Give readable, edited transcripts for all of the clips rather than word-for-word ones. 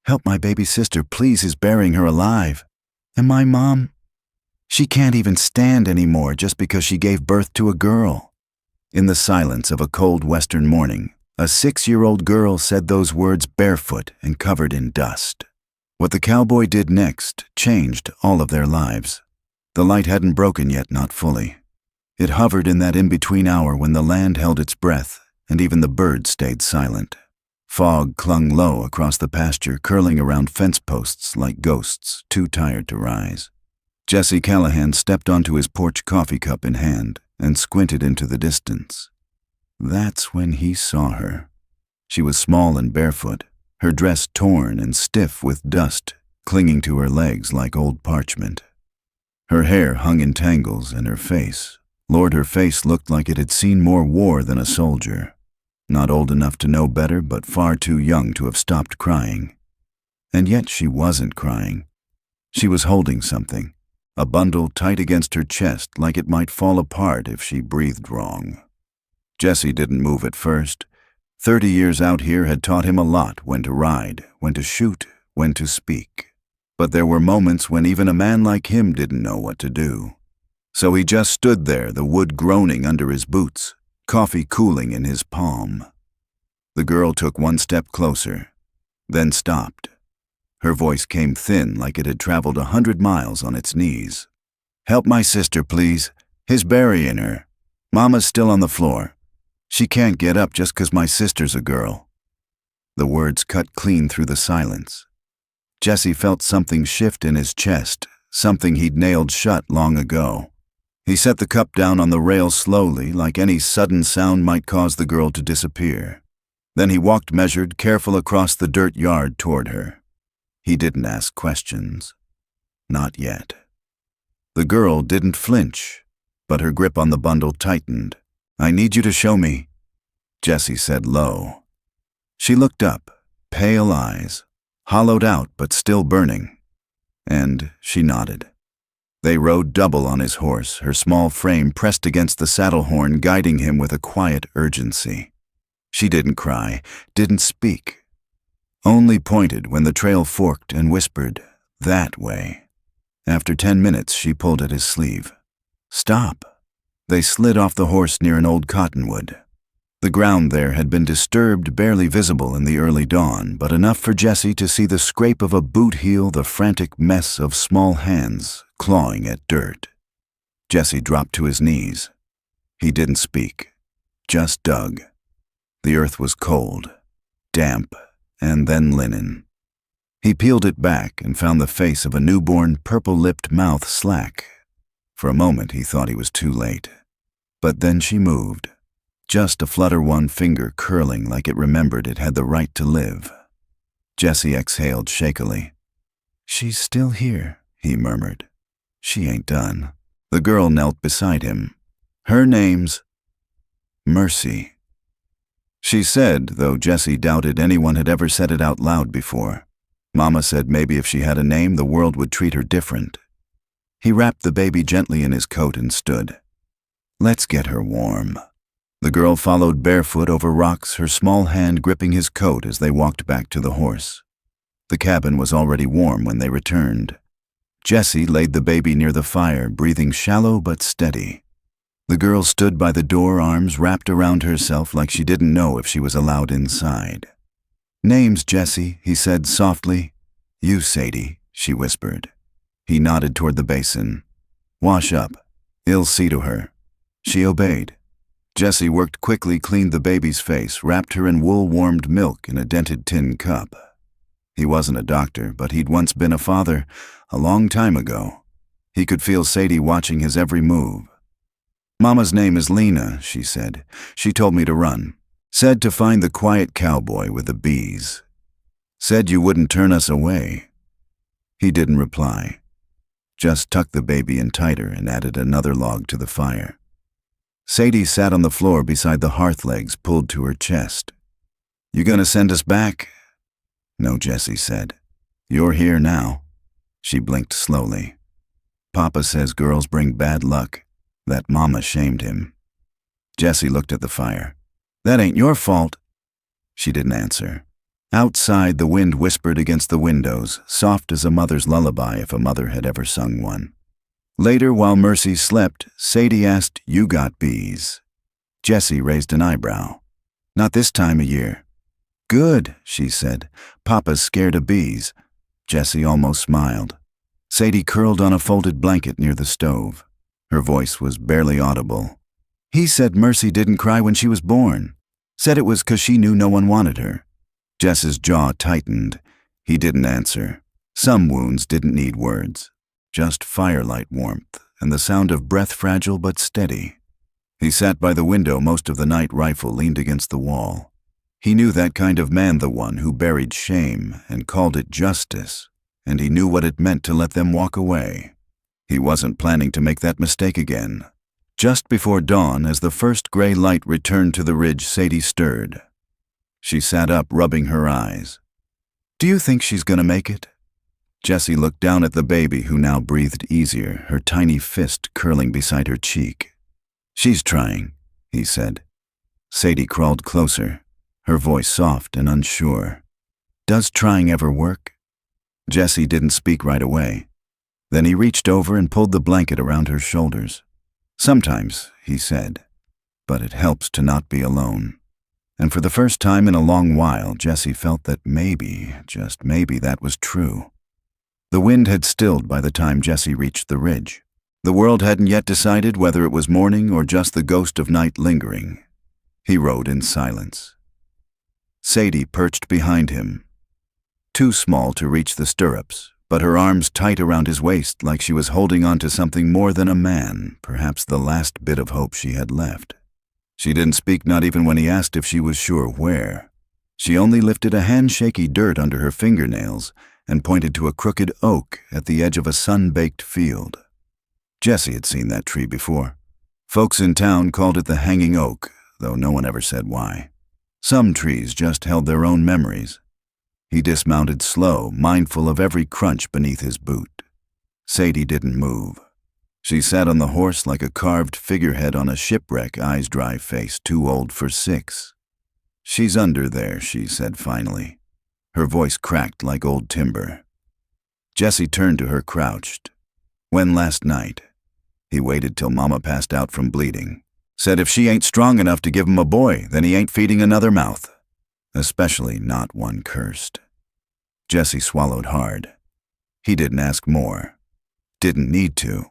Help my baby sister, please, he's burying her alive. And my mom? She can't even stand anymore just because she gave birth to a girl." In the silence of a cold western morning, a 6-year-old girl said those words barefoot and covered in dust. What the cowboy did next changed all of their lives. The light hadn't broken yet, not fully. It hovered in that in-between hour when the land held its breath and even the birds stayed silent. Fog clung low across the pasture, curling around fence posts like ghosts too tired to rise. Jesse Callahan stepped onto his porch, coffee cup in hand, and squinted into the distance. That's when he saw her. She was small and barefoot, her dress torn and stiff with dust clinging to her legs like old parchment. Her hair hung in tangles, and her face, Lord, her face looked like it had seen more war than a soldier. Not old enough to know better, but far too young to have stopped crying. And yet she wasn't crying. She was holding something, a bundle tight against her chest like it might fall apart if she breathed wrong. Jesse didn't move at first. 30 years out here had taught him a lot: when to ride, when to shoot, when to speak. But there were moments when even a man like him didn't know what to do. So he just stood there, the wood groaning under his boots, coffee cooling in his palm. The girl took one step closer, then stopped. Her voice came thin like it had traveled 100 miles on its knees. "Help my sister, please. He's burying her. Mama's still on the floor. She can't get up just 'cause my sister's a girl." The words cut clean through the silence. Jesse felt something shift in his chest, something he'd nailed shut long ago. He set the cup down on the rail slowly, like any sudden sound might cause the girl to disappear. Then he walked measured, careful across the dirt yard toward her. He didn't ask questions. Not yet. The girl didn't flinch, but her grip on the bundle tightened. "I need you to show me," Jesse said low. She looked up, pale eyes, hollowed out but still burning, and she nodded. They rode double on his horse, her small frame pressed against the saddle horn, guiding him with a quiet urgency. She didn't cry, didn't speak, only pointed when the trail forked and whispered, "That way." After 10 minutes, she pulled at his sleeve. "Stop." They slid off the horse near an old cottonwood. The ground there had been disturbed, barely visible in the early dawn, but enough for Jesse to see the scrape of a boot heel, the frantic mess of small hands clawing at dirt. Jesse dropped to his knees. He didn't speak, just dug. The earth was cold, damp, and then linen. He peeled it back and found the face of a newborn, purple-lipped mouth slack. For a moment he thought he was too late. But then she moved, just a flutter, one finger curling like it remembered it had the right to live. Jesse exhaled shakily. "She's still here," he murmured. "She ain't done." The girl knelt beside him. "Her name's Mercy," she said, though Jesse doubted anyone had ever said it out loud before. Mama said maybe if she had a name, the world would treat her different. He wrapped the baby gently in his coat and stood. "Let's get her warm." The girl followed barefoot over rocks, her small hand gripping his coat as they walked back to the horse. The cabin was already warm when they returned. Jesse laid the baby near the fire, breathing shallow but steady. The girl stood by the door, arms wrapped around herself like she didn't know if she was allowed inside. "Name's Jesse," he said softly. "You, Sadie," she whispered. He nodded toward the basin. "Wash up. I'll see to her." She obeyed. Jesse worked quickly, cleaned the baby's face, wrapped her in wool-warmed milk in a dented tin cup. He wasn't a doctor, but he'd once been a father, a long time ago. He could feel Sadie watching his every move. "Mama's name is Lena," she said. "She told me to run. Said to find the quiet cowboy with the bees. Said you wouldn't turn us away." He didn't reply, just tucked the baby in tighter and added another log to the fire. Sadie sat on the floor beside the hearth, legs pulled to her chest. "You gonna send us back?" "No," Jesse said. "You're here now." She blinked slowly. "Papa says girls bring bad luck. That Mama shamed him." Jesse looked at the fire. "That ain't your fault." She didn't answer. Outside, the wind whispered against the windows, soft as a mother's lullaby if a mother had ever sung one. Later, while Mercy slept, Sadie asked, "You got bees?" Jessie raised an eyebrow. "Not this time of year." "Good," she said. "Papa's scared of bees." Jessie almost smiled. Sadie curled on a folded blanket near the stove. Her voice was barely audible. "He said Mercy didn't cry when she was born. Said it was 'cause she knew no one wanted her." Jess's jaw tightened. He didn't answer. Some wounds didn't need words. Just firelight warmth and the sound of breath fragile but steady. He sat by the window most of the night, rifle leaned against the wall. He knew that kind of man, the one who buried shame and called it justice, and he knew what it meant to let them walk away. He wasn't planning to make that mistake again. Just before dawn, as the first gray light returned to the ridge, Sadie stirred. She sat up, rubbing her eyes. "Do you think she's gonna make it?" Jessie looked down at the baby, who now breathed easier, her tiny fist curling beside her cheek. "She's trying," he said. Sadie crawled closer, her voice soft and unsure. "Does trying ever work?" Jessie didn't speak right away. Then he reached over and pulled the blanket around her shoulders. "Sometimes," he said, "but it helps to not be alone." And for the first time in a long while, Jessie felt that maybe, just maybe, that was true. The wind had stilled by the time Jessie reached the ridge. The world hadn't yet decided whether it was morning or just the ghost of night lingering. He rode in silence. Sadie perched behind him. Too small to reach the stirrups, but her arms tight around his waist like she was holding on to something more than a man, perhaps the last bit of hope she had left. She didn't speak, not even when he asked if she was sure where. She only lifted a hand-shaky dirt under her fingernails and pointed to a crooked oak at the edge of a sun-baked field. Jessie had seen that tree before. Folks in town called it the hanging oak, though no one ever said why. Some trees just held their own memories. He dismounted slow, mindful of every crunch beneath his boot. Sadie didn't move. She sat on the horse like a carved figurehead on a shipwreck, eyes dry, face too old for six. "She's under there," she said finally. Her voice cracked like old timber. Jessie turned to her, crouched. "When last night?" He waited till Mama passed out from bleeding. "Said if she ain't strong enough to give him a boy, then he ain't feeding another mouth. Especially not one cursed." Jessie swallowed hard. He didn't ask more. Didn't need to.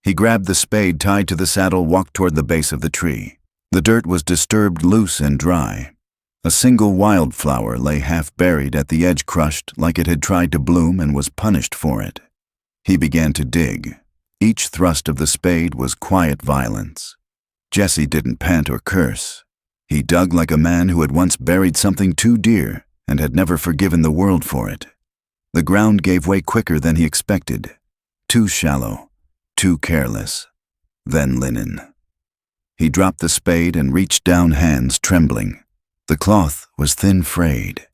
He grabbed the spade tied to the saddle, walked toward the base of the tree. The dirt was disturbed, loose and dry. A single wildflower lay half buried at the edge, crushed like it had tried to bloom and was punished for it. He began to dig. Each thrust of the spade was quiet violence. Jessie didn't pant or curse. He dug like a man who had once buried something too dear and had never forgiven the world for it. The ground gave way quicker than he expected. Too shallow. Too careless. Then linen. He dropped the spade and reached down, hands trembling. The cloth was thin, frayed.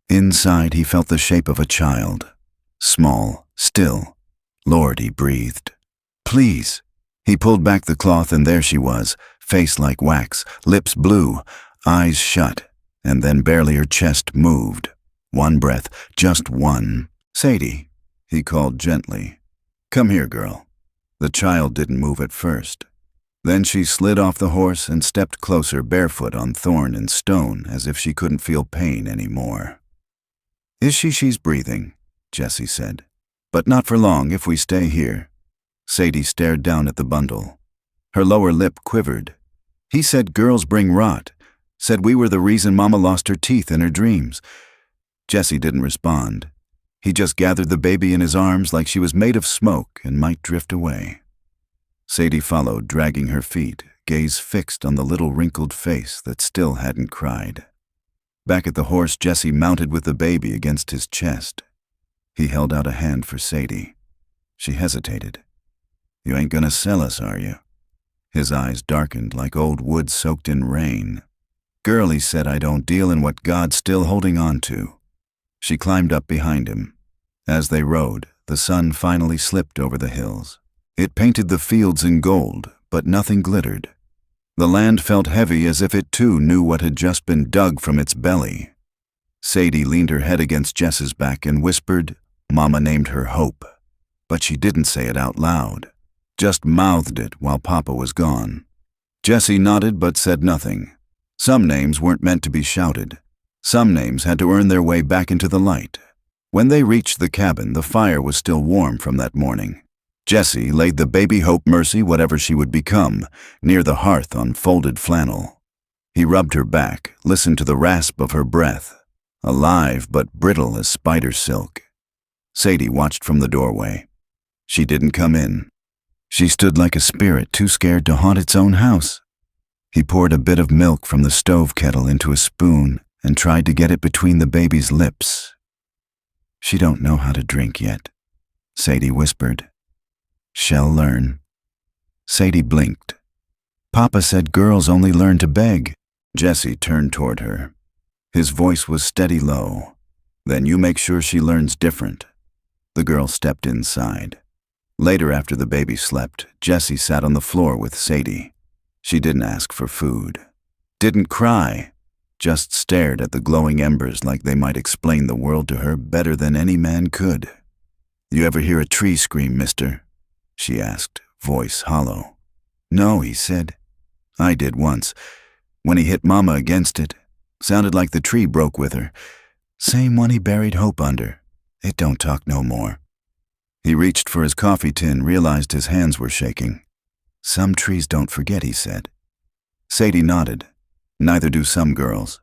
Inside he felt the shape of a child. Small, still. "Lord," he breathed. "Please." He pulled back the cloth and there she was, face like wax, lips blue, eyes shut, and then barely her chest moved. One breath, just one. "Sadie," he called gently. "Come here, girl." The child didn't move at first. Then she slid off the horse and stepped closer, barefoot on thorn and stone, as if she couldn't feel pain anymore. She's breathing," Jessie said. "But not for long if we stay here." Sadie stared down at the bundle. Her lower lip quivered. "He said girls bring rot. Said we were the reason Mama lost her teeth in her dreams." Jessie didn't respond. He just gathered the baby in his arms like she was made of smoke and might drift away. Sadie followed, dragging her feet, gaze fixed on the little wrinkled face that still hadn't cried. Back at the horse, Jessie mounted with the baby against his chest. He held out a hand for Sadie. She hesitated. "You ain't gonna sell us, are you?" His eyes darkened like old wood soaked in rain. "Girl," he said, "I don't deal in what God's still holding on to." She climbed up behind him. As they rode, the sun finally slipped over the hills. It painted the fields in gold, but nothing glittered. The land felt heavy, as if it too knew what had just been dug from its belly. Sadie leaned her head against Jess's back and whispered, "Mama named her Hope." But she didn't say it out loud, just mouthed it while Papa was gone. Jessie nodded but said nothing. Some names weren't meant to be shouted. Some names had to earn their way back into the light. When they reached the cabin, the fire was still warm from that morning. Jessie laid the baby Hope Mercy, whatever she would become, near the hearth on folded flannel. He rubbed her back, listened to the rasp of her breath, alive but brittle as spider silk. Sadie watched from the doorway. She didn't come in. She stood like a spirit too scared to haunt its own house. He poured a bit of milk from the stove kettle into a spoon and tried to get it between the baby's lips. "She don't know how to drink yet," Sadie whispered. "She'll learn." Sadie blinked. "Papa said girls only learn to beg." Jessie turned toward her. His voice was steady low. "Then you make sure she learns different." The girl stepped inside. Later, after the baby slept, Jessie sat on the floor with Sadie. She didn't ask for food, didn't cry, just stared at the glowing embers like they might explain the world to her better than any man could. "You ever hear a tree scream, mister?" she asked, voice hollow. "No," he said. "I did once. When he hit Mama against it. Sounded like the tree broke with her. Same one he buried Hope under. It don't talk no more." He reached for his coffee tin, realized his hands were shaking. "Some trees don't forget," he said. Sadie nodded. "Neither do some girls."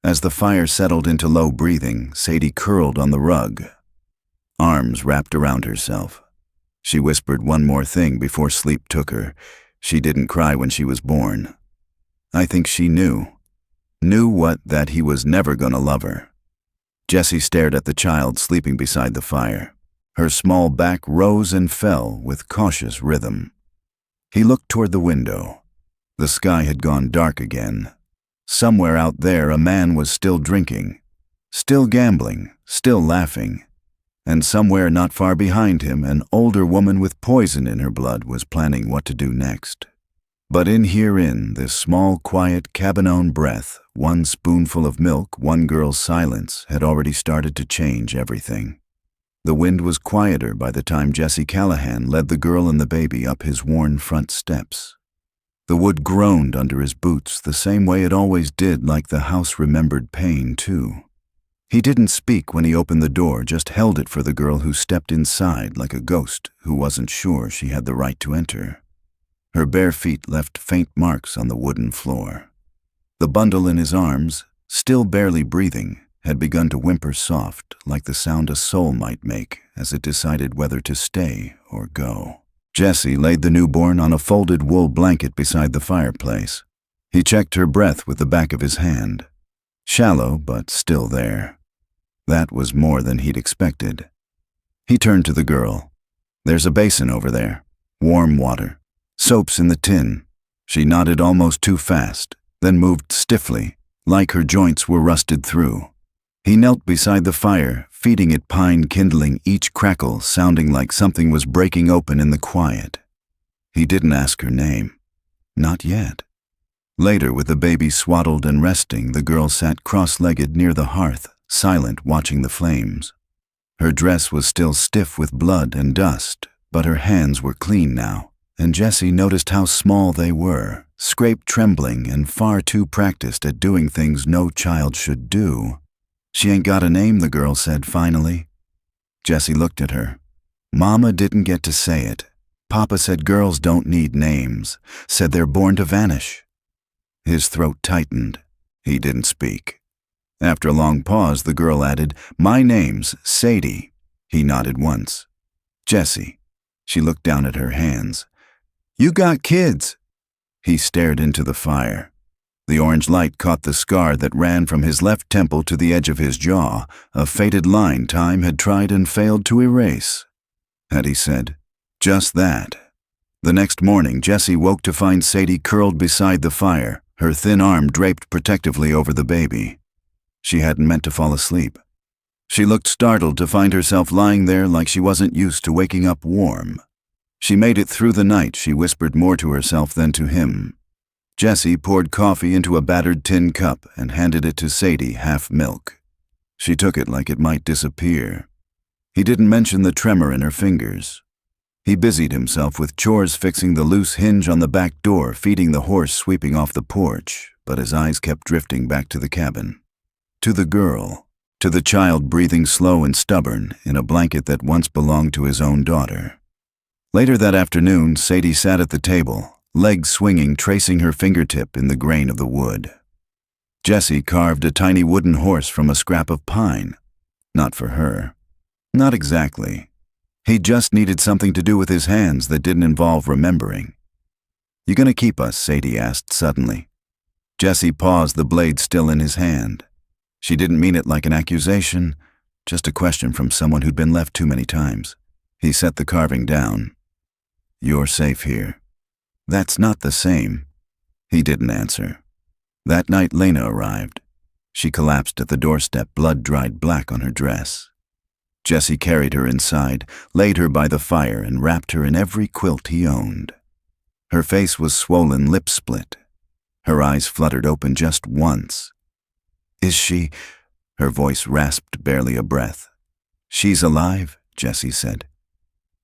As the fire settled into low breathing, Sadie curled on the rug, arms wrapped around herself. She whispered one more thing before sleep took her. She didn't cry when she was born. I think she knew that he was never gonna love her. Jessie stared at the child sleeping beside the fire. Her small back rose and fell with cautious rhythm. He looked toward the window. The sky had gone dark again. Somewhere out there a man was still drinking, still gambling, still laughing. And somewhere not far behind him, an older woman with poison in her blood was planning what to do next. But in this small, quiet, cabin-owned breath, one spoonful of milk, one girl's silence had already started to change everything. The wind was quieter by the time Jesse Callahan led the girl and the baby up his worn front steps. The wood groaned under his boots the same way it always did, like the house remembered pain, too. He didn't speak when he opened the door, just held it for the girl who stepped inside like a ghost who wasn't sure she had the right to enter. Her bare feet left faint marks on the wooden floor. The bundle in his arms, still barely breathing, had begun to whimper soft, like the sound a soul might make as it decided whether to stay or go. Jesse laid the newborn on a folded wool blanket beside the fireplace. He checked her breath with the back of his hand. Shallow, but still there. That was more than he'd expected. He turned to the girl. "There's a basin over there. Warm water. Soap's in the tin." She nodded almost too fast, then moved stiffly, like her joints were rusted through. He knelt beside the fire, feeding it pine kindling, each crackle sounding like something was breaking open in the quiet. He didn't ask her name. Not yet. Later, with the baby swaddled and resting, the girl sat cross-legged near the hearth, silent, watching the flames. Her dress was still stiff with blood and dust, but her hands were clean now, and Jessie noticed how small they were, scraped, trembling, and far too practiced at doing things no child should do. "She ain't got a name," the girl said finally. Jessie looked at her. "Mama didn't get to say it. Papa said girls don't need names, said they're born to vanish." His throat tightened. He didn't speak. After a long pause, the girl added, "My name's Sadie." He nodded once. "Jessie." She looked down at her hands. "You got kids." He stared into the fire. The orange light caught the scar that ran from his left temple to the edge of his jaw, a faded line time had tried and failed to erase. Had he said, "Just that"? The next morning, Jessie woke to find Sadie curled beside the fire, her thin arm draped protectively over the baby. She hadn't meant to fall asleep. She looked startled to find herself lying there like she wasn't used to waking up warm. She made it through the night, she whispered more to herself than to him. Jessie poured coffee into a battered tin cup and handed it to Sadie, half milk. She took it like it might disappear. He didn't mention the tremor in her fingers. He busied himself with chores, fixing the loose hinge on the back door, feeding the horse sweeping off the porch, but his eyes kept drifting back to the cabin. To the girl, to the child breathing slow and stubborn in a blanket that once belonged to his own daughter. Later that afternoon, Sadie sat at the table, legs swinging, tracing her fingertip in the grain of the wood. Jesse carved a tiny wooden horse from a scrap of pine. Not for her. Not exactly. He just needed something to do with his hands that didn't involve remembering. "You gonna keep us?" Sadie asked suddenly. Jesse paused, the blade still in his hand. She didn't mean it like an accusation, just a question from someone who'd been left too many times. He set the carving down. "You're safe here." "That's not the same." He didn't answer. That night Lena arrived. She collapsed at the doorstep, blood dried black on her dress. Jesse carried her inside, laid her by the fire, and wrapped her in every quilt he owned. Her face was swollen, lips split. Her eyes fluttered open just once. "Is she?" Her voice rasped, barely a breath. "She's alive," Jesse said.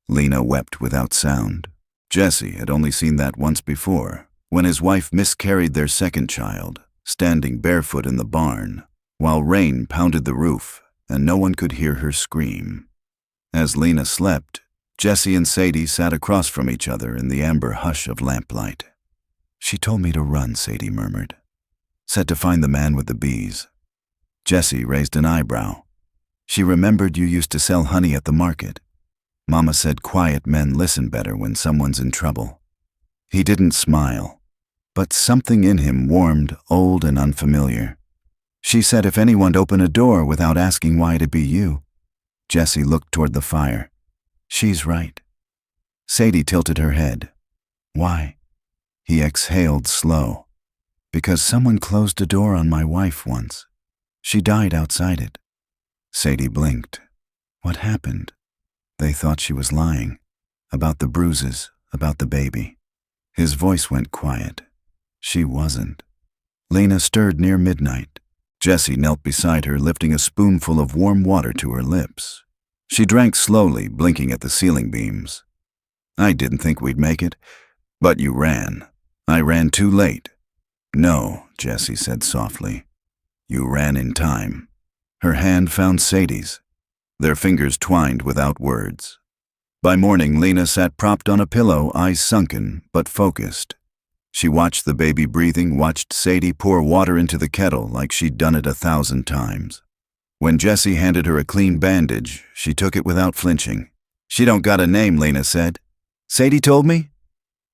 Lena wept without sound. Jesse had only seen that once before, when his wife miscarried their second child, standing barefoot in the barn, while rain pounded the roof and no one could hear her scream. As Lena slept, Jesse and Sadie sat across from each other in the amber hush of lamplight. "She told me to run," Sadie murmured. "Said to find the man with the bees." Jesse raised an eyebrow. "She remembered you used to sell honey at the market. Mama said quiet men listen better when someone's in trouble." He didn't smile, but something in him warmed, old and unfamiliar. "She said if anyone'd open a door without asking why it'd be you." Jesse looked toward the fire. "She's right." Sadie tilted her head. "Why?" He exhaled slow. "Because someone closed a door on my wife once. She died outside it." Sadie blinked. "What happened?" They thought she was lying. About the bruises, about the baby. His voice went quiet. She wasn't. Lena stirred near midnight. Jesse knelt beside her, lifting a spoonful of warm water to her lips. She drank slowly, blinking at the ceiling beams. "I didn't think we'd make it, but you ran. I ran too late." "No," Jesse said softly. "You ran in time." Her hand found Sadie's. Their fingers twined without words. By morning, Lena sat propped on a pillow, eyes sunken but focused. She watched the baby breathing, watched Sadie pour water into the kettle like she'd done it 1,000 times. When Jesse handed her a clean bandage, she took it without flinching. "She don't got a name," Lena said. "Sadie told me?"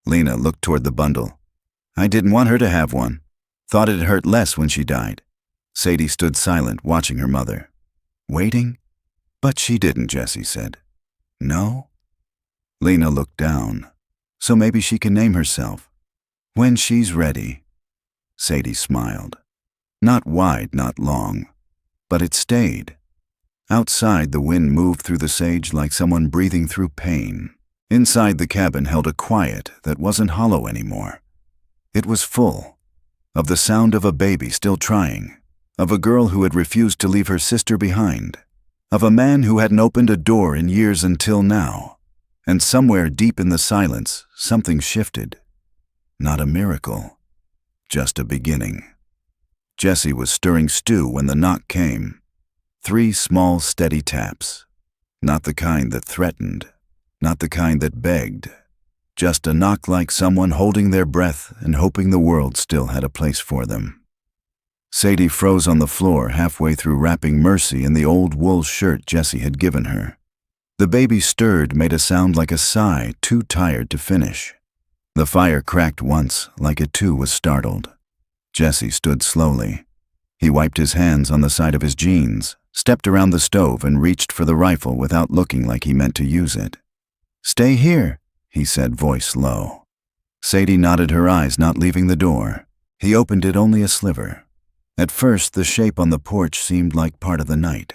Lena looked toward the bundle. "I didn't want her to have one. Thought it'd hurt less when she died." Sadie stood silent, watching her mother. "Waiting?" "But she didn't," Jesse said. "No?" Lena looked down. "So maybe she can name herself. When she's ready." Sadie smiled. Not wide, not long. But it stayed. Outside, the wind moved through the sage like someone breathing through pain. Inside, the cabin held a quiet that wasn't hollow anymore. It was full. Of the sound of a baby still trying. Of a girl who had refused to leave her sister behind. Of a man who hadn't opened a door in years until now. And somewhere deep in the silence, something shifted. Not a miracle. Just a beginning. Jesse was stirring stew when the knock came. 3 small, steady taps. Not the kind that threatened. Not the kind that begged. Just a knock like someone holding their breath and hoping the world still had a place for them. Sadie froze on the floor halfway through wrapping Mercy in the old wool shirt Jesse had given her. The baby stirred, made a sound like a sigh, too tired to finish. The fire cracked once, like it too was startled. Jesse stood slowly. He wiped his hands on the side of his jeans, stepped around the stove and reached for the rifle without looking like he meant to use it. "Stay here," he said, voice low. Sadie nodded, her eyes not leaving the door. He opened it only a sliver. At first, the shape on the porch seemed like part of the night.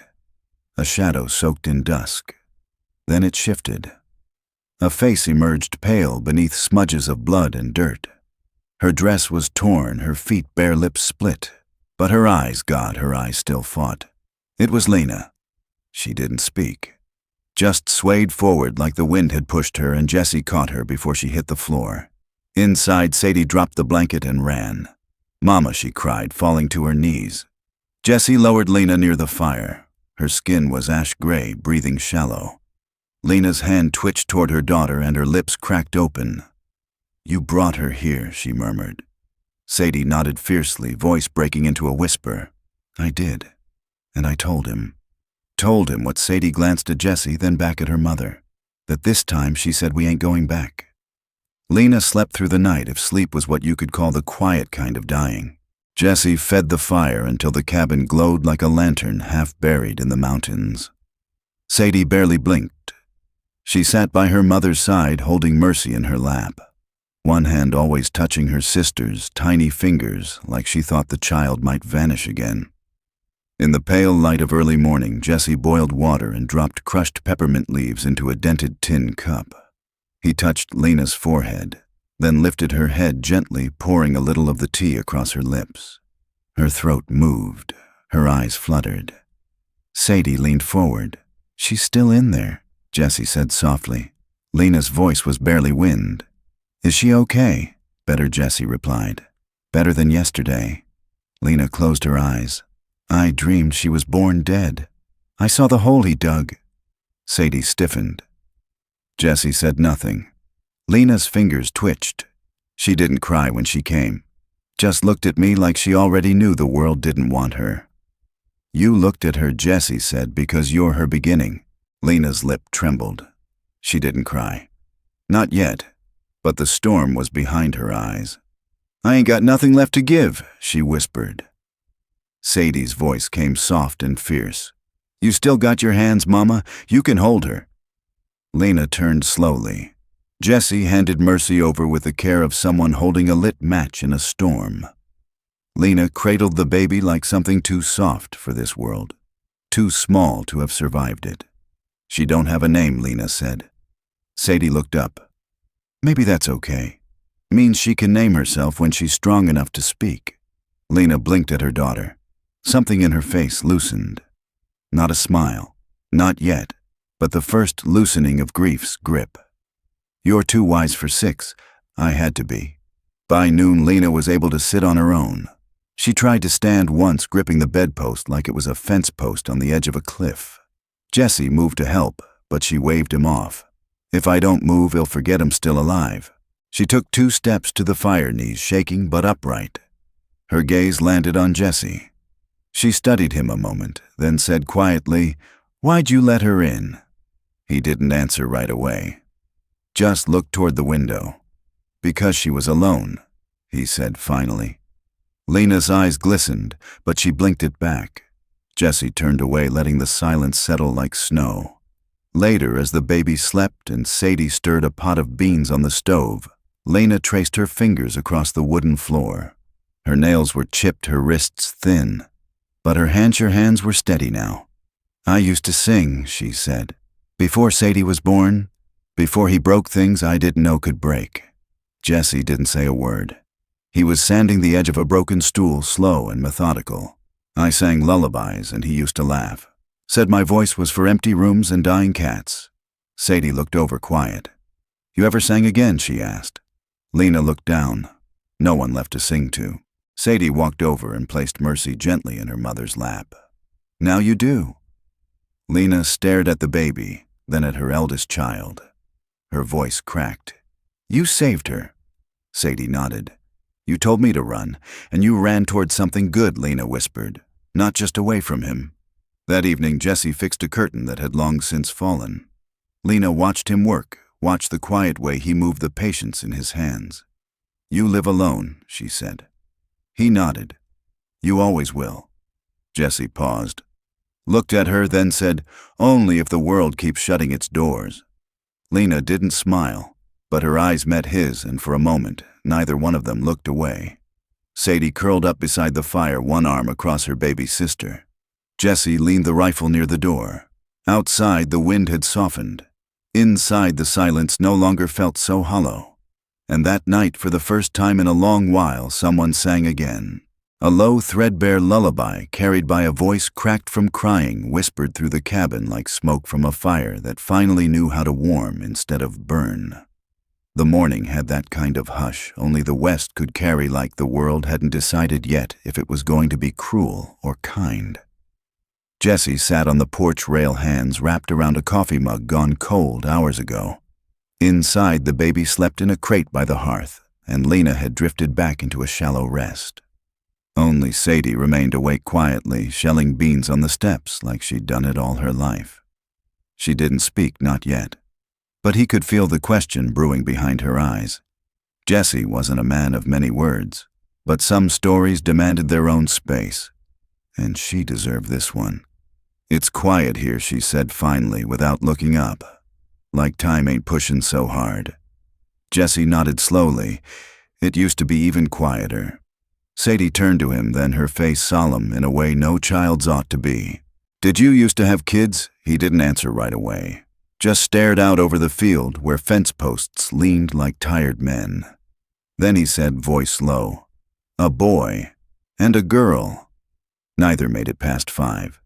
A shadow soaked in dusk. Then it shifted. A face emerged, pale beneath smudges of blood and dirt. Her dress was torn, her feet bare, lips split. But her eyes, God, her eyes still fought. It was Lena. She didn't speak, just swayed forward like the wind had pushed her, and Jessie caught her before she hit the floor. Inside, Sadie dropped the blanket and ran. "Mama," she cried, falling to her knees. Jessie lowered Lena near the fire. Her skin was ash gray, breathing shallow. Lena's hand twitched toward her daughter and her lips cracked open. "You brought her here," she murmured. Sadie nodded fiercely, voice breaking into a whisper. "I did. And I told him." Told him what? Sadie glanced at Jessie, then back at her mother. "That this time she said we ain't going back." Lena slept through the night, if sleep was what you could call the quiet kind of dying. Jessie fed the fire until the cabin glowed like a lantern half buried in the mountains. Sadie barely blinked. She sat by her mother's side, holding Mercy in her lap, one hand always touching her sister's tiny fingers, like she thought the child might vanish again. In the pale light of early morning, Jessie boiled water and dropped crushed peppermint leaves into a dented tin cup. He touched Lena's forehead, then lifted her head gently, pouring a little of the tea across her lips. Her throat moved, her eyes fluttered. Sadie leaned forward. "She's still in there," Jessie said softly. Lena's voice was barely wind. "Is she okay?" "Better," Jessie replied. "Better than yesterday." Lena closed her eyes. "I dreamed she was born dead. I saw the hole he dug." Sadie stiffened. Jessie said nothing. Lena's fingers twitched. She didn't cry when she came. Just looked at me like she already knew the world didn't want her. "You looked at her," Jessie said, "because you're her beginning." Lena's lip trembled. She didn't cry. Not yet, but the storm was behind her eyes. "I ain't got nothing left to give," she whispered. Sadie's voice came soft and fierce. "You still got your hands, Mama. You can hold her." Lena turned slowly. Jessie handed Mercy over with the care of someone holding a lit match in a storm. Lena cradled the baby like something too soft for this world, too small to have survived it. "She don't have a name," Lena said. Sadie looked up. "Maybe that's okay. Means she can name herself when she's strong enough to speak." Lena blinked at her daughter. Something in her face loosened. Not a smile, not yet, but the first loosening of grief's grip. "You're too wise for 6. I had to be." By noon, Lena was able to sit on her own. She tried to stand once, gripping the bedpost like it was a fence post on the edge of a cliff. Jessie moved to help, but she waved him off. "If I don't move, he'll forget I'm still alive." She took 2 steps to the fire, knees shaking but upright. Her gaze landed on Jessie. She studied him a moment, then said quietly, "Why'd you let her in?" He didn't answer right away. Just looked toward the window. "Because she was alone," he said finally. Lena's eyes glistened, but she blinked it back. Jessie turned away, letting the silence settle like snow. Later, as the baby slept and Sadie stirred a pot of beans on the stove, Lena traced her fingers across the wooden floor. Her nails were chipped, her wrists thin, but her hands were steady now. "I used to sing," she said. "Before Sadie was born, before he broke things I didn't know could break." Jessie didn't say a word. He was sanding the edge of a broken stool, slow and methodical. "I sang lullabies and he used to laugh. Said my voice was for empty rooms and dying cats." Sadie looked over, quiet. "You ever sang again?" she asked. Lena looked down. No one left to sing to. Sadie walked over and placed Mercy gently in her mother's lap. "Now you do." Lena stared at the baby, then at her eldest child. Her voice cracked. "You saved her." Sadie nodded. "You told me to run, and you ran toward something good," Lena whispered, "not just away from him." That evening, Jessie fixed a curtain that had long since fallen. Lena watched him work, watched the quiet way he moved the patience in his hands. "You live alone," she said. He nodded. "You always will." Jessie paused, looked at her, then said, "Only if the world keeps shutting its doors." Lena didn't smile, but her eyes met his, and for a moment, neither one of them looked away. Sadie curled up beside the fire, one arm across her baby sister. Jessie leaned the rifle near the door. Outside, the wind had softened. Inside, the silence no longer felt so hollow. And that night, for the first time in a long while, someone sang again. A low, threadbare lullaby carried by a voice cracked from crying whispered through the cabin like smoke from a fire that finally knew how to warm instead of burn. The morning had that kind of hush only the West could carry, like the world hadn't decided yet if it was going to be cruel or kind. Jessie sat on the porch rail, hands wrapped around a coffee mug gone cold hours ago. Inside, the baby slept in a crate by the hearth, and Lena had drifted back into a shallow rest. Only Sadie remained awake quietly, shelling beans on the steps like she'd done it all her life. She didn't speak, not yet, but he could feel the question brewing behind her eyes. Jessie wasn't a man of many words, but some stories demanded their own space, and she deserved this one. "It's quiet here," she said finally without looking up. "Like time ain't pushing so hard." Jessie nodded slowly. It used to be even quieter. Sadie turned to him, then her face solemn in a way no child's ought to be. "Did you used to have kids?" He didn't answer right away, just stared out over the field where fence posts leaned like tired men. Then he said, voice low, "A boy and a girl." Neither made it past 5.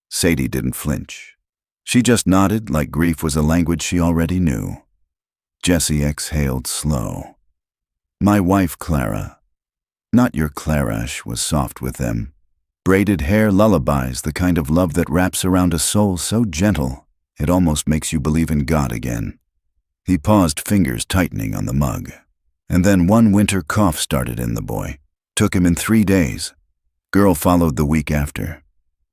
Sadie didn't flinch. She just nodded like grief was a language she already knew. Jessie exhaled slow. "My wife, Clara." Not your Clarash was soft with them. Braided hair lullabies, the kind of love that wraps around a soul so gentle it almost makes you believe in God again. He paused, fingers tightening on the mug. And then one winter cough started in the boy. Took him in 3 days. Girl followed the week after.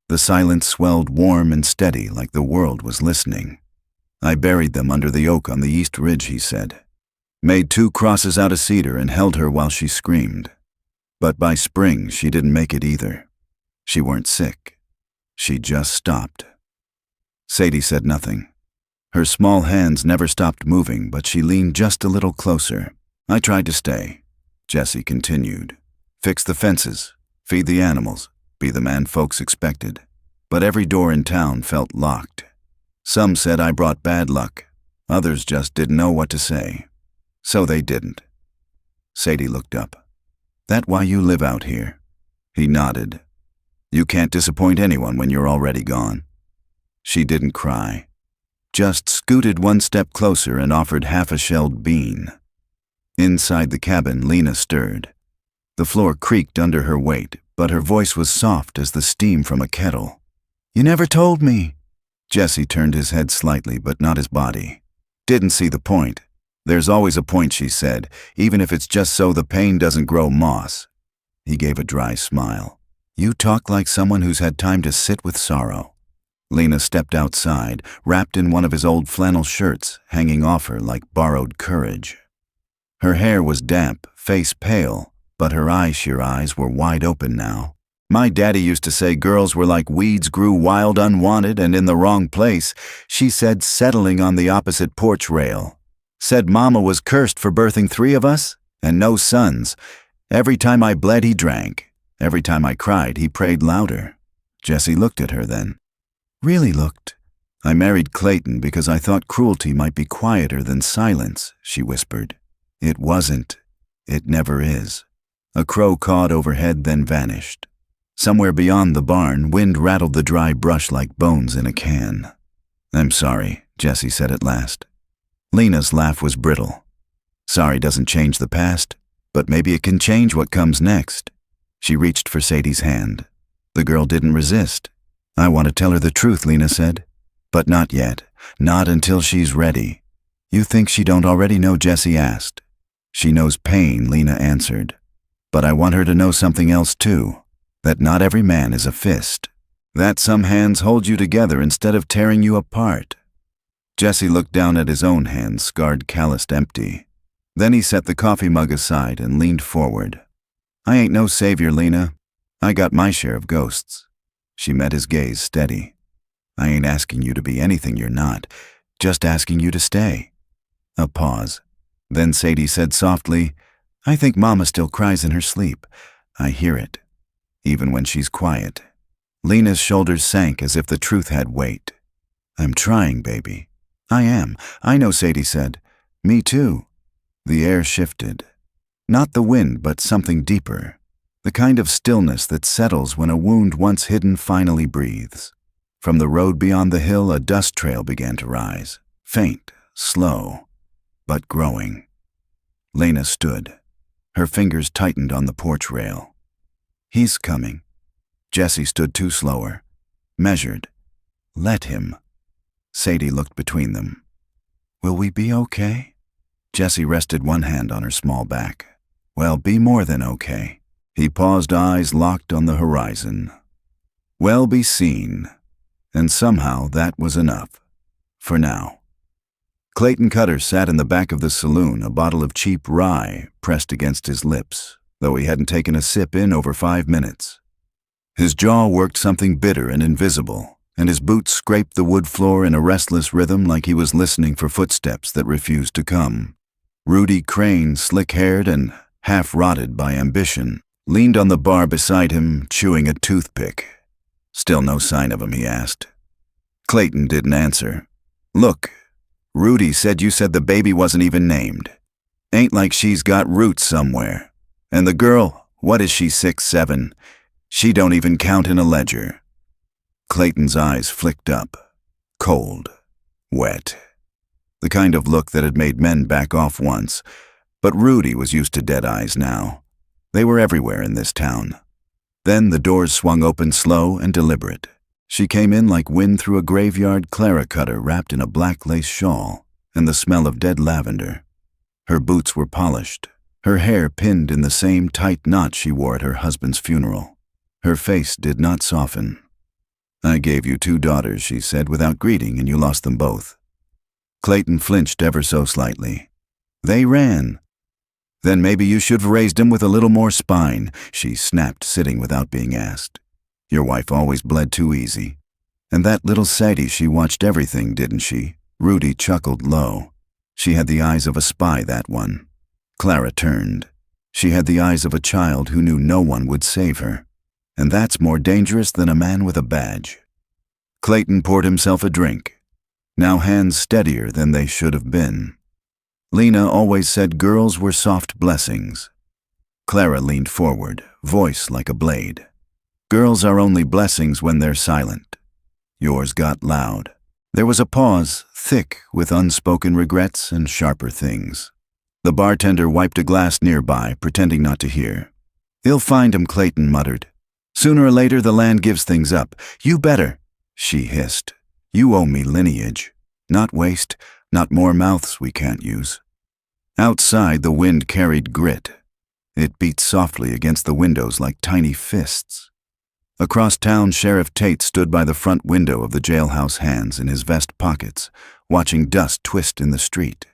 The silence swelled warm and steady like the world was listening. "I buried them under the oak on the east ridge," he said. "Made 2 crosses out of cedar and held her while she screamed. But by spring, she didn't make it either. She weren't sick. She just stopped." Sadie said nothing. Her small hands never stopped moving, but she leaned just a little closer. "I tried to stay," Jessie continued. "Fix the fences, feed the animals, be the man folks expected. But every door in town felt locked. Some said I brought bad luck. Others just didn't know what to say. So they didn't." Sadie looked up. "That why you live out here?" He nodded. "You can't disappoint anyone when you're already gone." She didn't cry, just scooted 1 step closer and offered half a shelled bean. Inside the cabin, Lena stirred. The floor creaked under her weight, but her voice was soft as the steam from a kettle. "You never told me." Jessie turned his head slightly, but not his body. "Didn't see the point. There's always a point," she said, "even if it's just so the pain doesn't grow moss." He gave a dry smile. "You talk like someone who's had time to sit with sorrow." Lena stepped outside, wrapped in one of his old flannel shirts, hanging off her like borrowed courage. Her hair was damp, face pale, but her sheer eyes were wide open now. "My daddy used to say girls were like weeds, grew wild, unwanted, and in the wrong place," she said, settling on the opposite porch rail. "Said Mama was cursed for birthing 3 of us, and no sons. Every time I bled, he drank. Every time I cried, he prayed louder." Jessie looked at her then. "Really looked." "I married Clayton because I thought cruelty might be quieter than silence," she whispered. "It wasn't. It never is." A crow cawed overhead, then vanished. Somewhere beyond the barn, wind rattled the dry brush like bones in a can. "I'm sorry," Jessie said at last. Lena's laugh was brittle. "Sorry doesn't change the past, but maybe it can change what comes next." She reached for Sadie's hand. The girl didn't resist. "I want to tell her the truth," Lena said. "But not yet. Not until she's ready." "You think she don't already know?" Jessie asked. "She knows pain," Lena answered. "But I want her to know something else too. That not every man is a fist. That some hands hold you together instead of tearing you apart." Jessie looked down at his own hands, scarred, calloused, empty. Then he set the coffee mug aside and leaned forward. "I ain't no savior, Lena. I got my share of ghosts." She met his gaze steady. "I ain't asking you to be anything you're not, just asking you to stay." A pause. Then Sadie said softly, "I think Mama still cries in her sleep. I hear it, even when she's quiet." Lena's shoulders sank as if the truth had weight. "I'm trying, baby." "I am. I know," Sadie said. "Me too." The air shifted. Not the wind, but something deeper. The kind of stillness that settles when a wound once hidden finally breathes. From the road beyond the hill, a dust trail began to rise, faint, slow, but growing. Lena stood. Her fingers tightened on the porch rail. He's coming. Jesse stood too slower, measured. Let him. Sadie looked between them. Will we be okay? Jesse rested one hand on her small back. Well, be more than okay. He paused, eyes locked on the horizon. Well be seen. And somehow that was enough. For now. Clayton Cutter sat in the back of the saloon, a bottle of cheap rye pressed against his lips, though he hadn't taken a sip in over 5 minutes. His jaw worked something bitter and invisible, and his boots scraped the wood floor in a restless rhythm like he was listening for footsteps that refused to come. Rudy Crane, slick-haired and half-rotted by ambition, leaned on the bar beside him, chewing a toothpick. Still no sign of him, he asked. Clayton didn't answer. Look, Rudy said you said the baby wasn't even named. Ain't like she's got roots somewhere. And the girl, what is she, 6, 7? She don't even count in a ledger. Clayton's eyes flicked up. Cold. Wet. The kind of look that had made men back off once. But Rudy was used to dead eyes now. They were everywhere in this town. Then the doors swung open, slow and deliberate. She came in like wind through a graveyard, Clara Cutter wrapped in a black lace shawl and the smell of dead lavender. Her boots were polished, her hair pinned in the same tight knot she wore at her husband's funeral. Her face did not soften. I gave you 2 daughters, she said without greeting, and you lost them both. Clayton flinched ever so slightly. They ran. Then maybe you should have raised him with a little more spine, she snapped, sitting without being asked. Your wife always bled too easy. And that little Sadie, she watched everything, didn't she? Rudy chuckled low. She had the eyes of a spy, that one. Clara turned. She had the eyes of a child who knew no one would save her. And that's more dangerous than a man with a badge. Clayton poured himself a drink, now hands steadier than they should have been. Lena always said girls were soft blessings. Clara leaned forward, voice like a blade. Girls are only blessings when they're silent. Yours got loud. There was a pause, thick with unspoken regrets and sharper things. The bartender wiped a glass nearby, pretending not to hear. They'll find him, Clayton muttered. Sooner or later the land gives things up. You better, she hissed. You owe me lineage. Not waste, not more mouths we can't use. Outside the wind carried grit. It beat softly against the windows like tiny fists. Across town, Sheriff Tate stood by the front window of the jailhouse, hands in his vest pockets, watching dust twist in the street.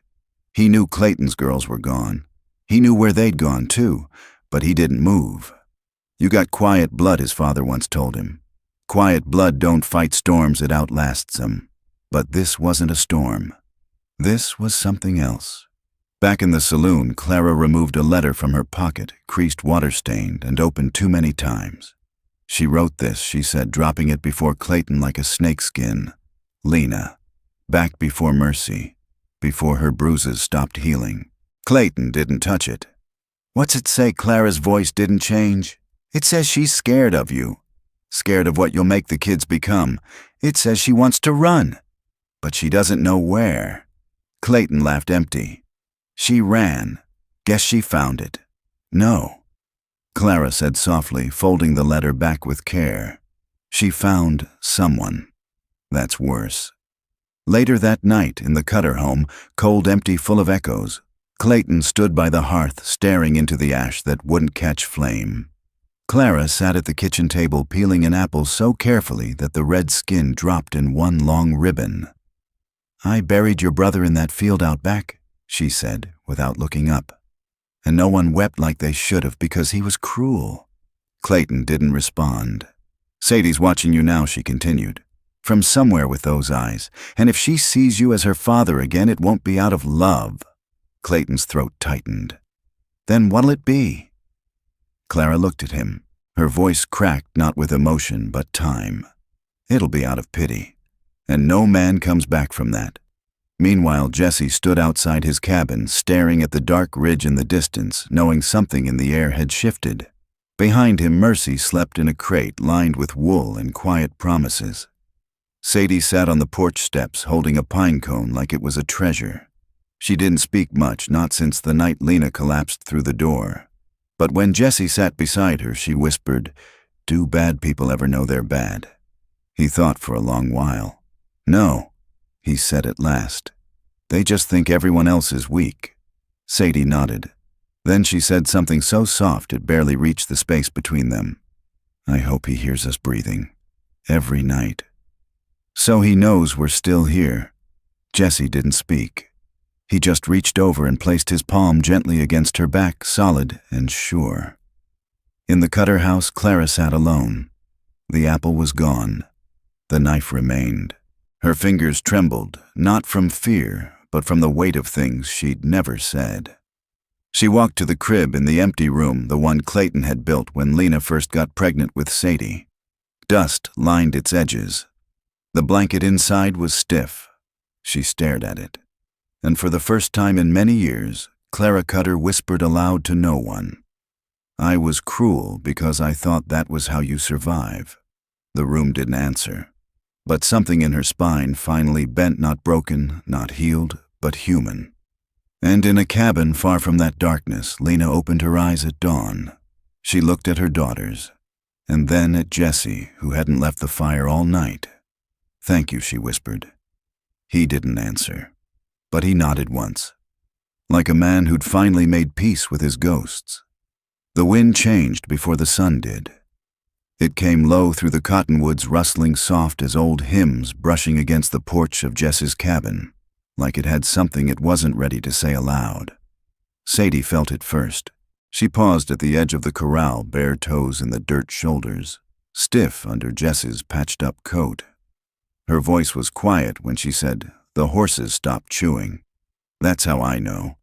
He knew Clayton's girls were gone. He knew where they'd gone, too, but he didn't move. You got quiet blood, his father once told him. Quiet blood don't fight storms, it outlasts them. But this wasn't a storm. This was something else. Back in the saloon, Clara removed a letter from her pocket, creased, water-stained, and opened too many times. She wrote this, she said, dropping it before Clayton like a snakeskin. Lena. Back before mercy. Before her bruises stopped healing. Clayton didn't touch it. What's it say? Clara's voice didn't change. It says she's scared of you. Scared of what you'll make the kids become. It says she wants to run. But she doesn't know where. Clayton laughed empty. She ran. Guess she found it. No. Clara said softly, folding the letter back with care. She found someone. That's worse. Later that night, in the Cutter home, cold, empty, full of echoes, Clayton stood by the hearth, staring into the ash that wouldn't catch flame. Clara sat at the kitchen table, peeling an apple so carefully that the red skin dropped in one long ribbon. I buried your brother in that field out back, she said, without looking up. And no one wept like they should have because he was cruel. Clayton didn't respond. Sadie's watching you now, she continued. From somewhere with those eyes. And if she sees you as her father again, it won't be out of love. Clayton's throat tightened. Then what'll it be? Clara looked at him. Her voice cracked not with emotion, but time. It'll be out of pity. And no man comes back from that. Meanwhile, Jesse stood outside his cabin, staring at the dark ridge in the distance, knowing something in the air had shifted. Behind him, Mercy slept in a crate lined with wool and quiet promises. Sadie sat on the porch steps holding a pine cone like it was a treasure. She didn't speak much, not since the night Lena collapsed through the door. But when Jesse sat beside her, she whispered, "Do bad people ever know they're bad?" He thought for a long while. "No," he said at last. "They just think everyone else is weak." Sadie nodded. Then she said something so soft it barely reached the space between them. "I hope he hears us breathing. Every night. So he knows we're still here." Jesse didn't speak. He just reached over and placed his palm gently against her back, solid and sure. In the Cutter house, Clara sat alone. The apple was gone. The knife remained. Her fingers trembled, not from fear, but from the weight of things she'd never said. She walked to the crib in the empty room, the one Clayton had built when Lena first got pregnant with Sadie. Dust lined its edges. The blanket inside was stiff. She stared at it. And for the first time in many years, Clara Cutter whispered aloud to no one, "I was cruel because I thought that was how you survive." The room didn't answer. But something in her spine finally bent, not broken, not healed, but human. And in a cabin far from that darkness, Lena opened her eyes at dawn. She looked at her daughters, and then at Jesse, who hadn't left the fire all night. "Thank you," she whispered. He didn't answer, but he nodded once, like a man who'd finally made peace with his ghosts. The wind changed before the sun did. It came low through the cottonwoods, rustling soft as old hymns brushing against the porch of Jess's cabin, like it had something it wasn't ready to say aloud. Sadie felt it first. She paused at the edge of the corral, bare toes in the dirt shoulders, stiff under Jess's patched-up coat. Her voice was quiet when she said, "The horses stopped chewing." "That's how I know."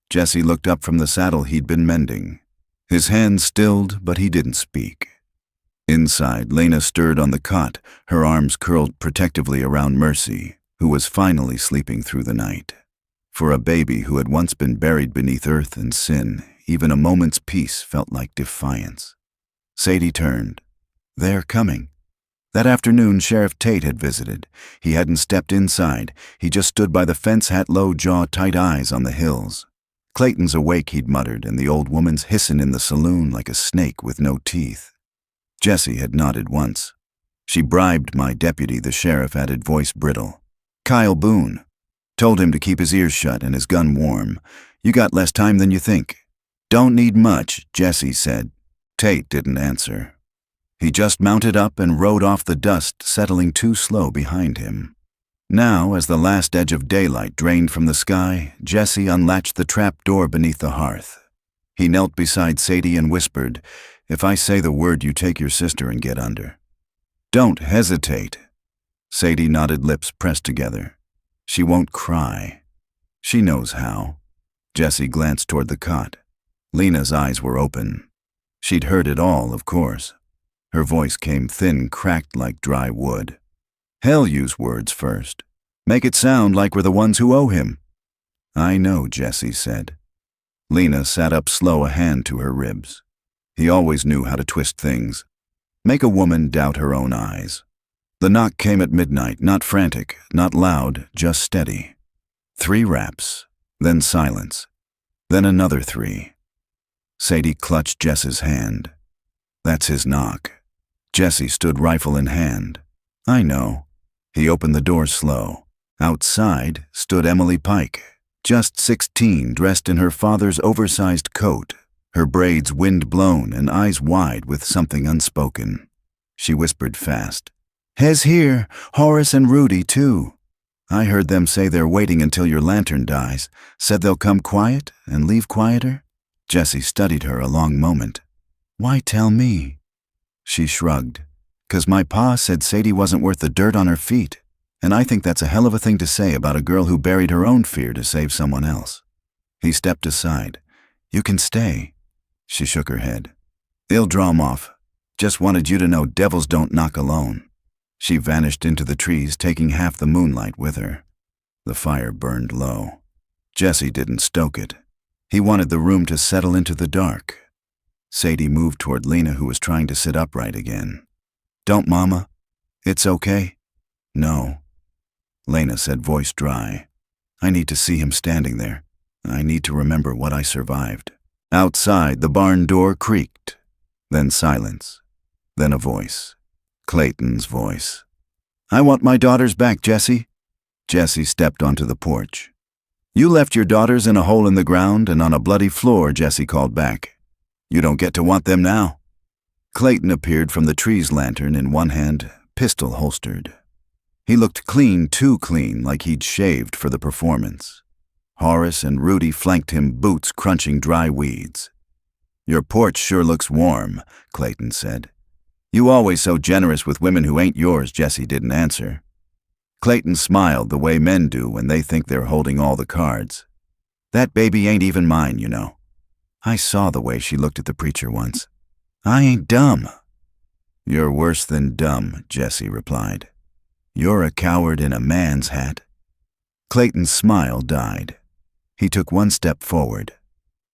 Jesse looked up from the saddle he'd been mending. His hands stilled, but he didn't speak. Inside, Lena stirred on the cot, her arms curled protectively around Mercy, who was finally sleeping through the night. For a baby who had once been buried beneath earth and sin, even a moment's peace felt like defiance. Sadie turned. "They're coming." That afternoon, Sheriff Tate had visited. He hadn't stepped inside. He just stood by the fence, hat low, jaw tight, eyes on the hills. "Clayton's awake," he'd muttered, "and the old woman's hissin' in the saloon like a snake with no teeth." Jessie had nodded once. "She bribed my deputy," the sheriff added, voice brittle. "Kyle Boone. Told him to keep his ears shut and his gun warm. You got less time than you think." "Don't need much," Jessie said. Tate didn't answer. He just mounted up and rode off, the dust settling too slow behind him. Now, as the last edge of daylight drained from the sky, Jesse unlatched the trap door beneath the hearth. He knelt beside Sadie and whispered, "If I say the word, you take your sister and get under. Don't hesitate." Sadie nodded, lips pressed together. "She won't cry. She knows how." Jesse glanced toward the cot. Lena's eyes were open. She'd heard it all, of course. Her voice came thin, cracked like dry wood. "Hell use words first. Make it sound like we're the ones who owe him." "I know," Jesse said. Lena sat up slow, a hand to her ribs. He always knew how to twist things. Make a woman doubt her own eyes. The knock came at midnight, not frantic, not loud, just steady. 3 raps, then silence, then another 3. Sadie clutched Jess's hand. "That's his knock." Jesse stood, rifle in hand. "I know." He opened the door slow. Outside stood Emily Pike, just 16, dressed in her father's oversized coat, her braids wind-blown and eyes wide with something unspoken. She whispered fast, "Hez here, Horace and Rudy, too. I heard them say they're waiting until your lantern dies. Said they'll come quiet and leave quieter." Jesse studied her a long moment. "Why tell me?" She shrugged. "'Cause my pa said Sadie wasn't worth the dirt on her feet, and I think that's a hell of a thing to say about a girl who buried her own fear to save someone else." He stepped aside. "You can stay." She shook her head. "They'll draw 'em off. Just wanted you to know devils don't knock alone." She vanished into the trees, taking half the moonlight with her. The fire burned low. Jesse didn't stoke it. He wanted the room to settle into the dark. Sadie moved toward Lena, who was trying to sit upright again. "Don't, Mama. It's okay." "No," Lena said, voice dry. "I need to see him standing there. I need to remember what I survived." Outside, the barn door creaked. Then silence. Then a voice. Clayton's voice. "I want my daughters back, Jesse." Jesse stepped onto the porch. "You left your daughters in a hole in the ground and on a bloody floor," Jesse called back. "You don't get to want them now." Clayton appeared from the tree's lantern in one hand, pistol holstered. He looked clean, too clean, like he'd shaved for the performance. Horace and Rudy flanked him, boots crunching dry weeds. "Your porch sure looks warm," Clayton said. "You always so generous with women who ain't yours," Jesse didn't answer. Clayton smiled the way men do when they think they're holding all the cards. "That baby ain't even mine, you know." I saw the way she looked at the preacher once. "I ain't dumb." "You're worse than dumb," Jesse replied. "You're a coward in a man's hat." Clayton's smile died. He took one step forward.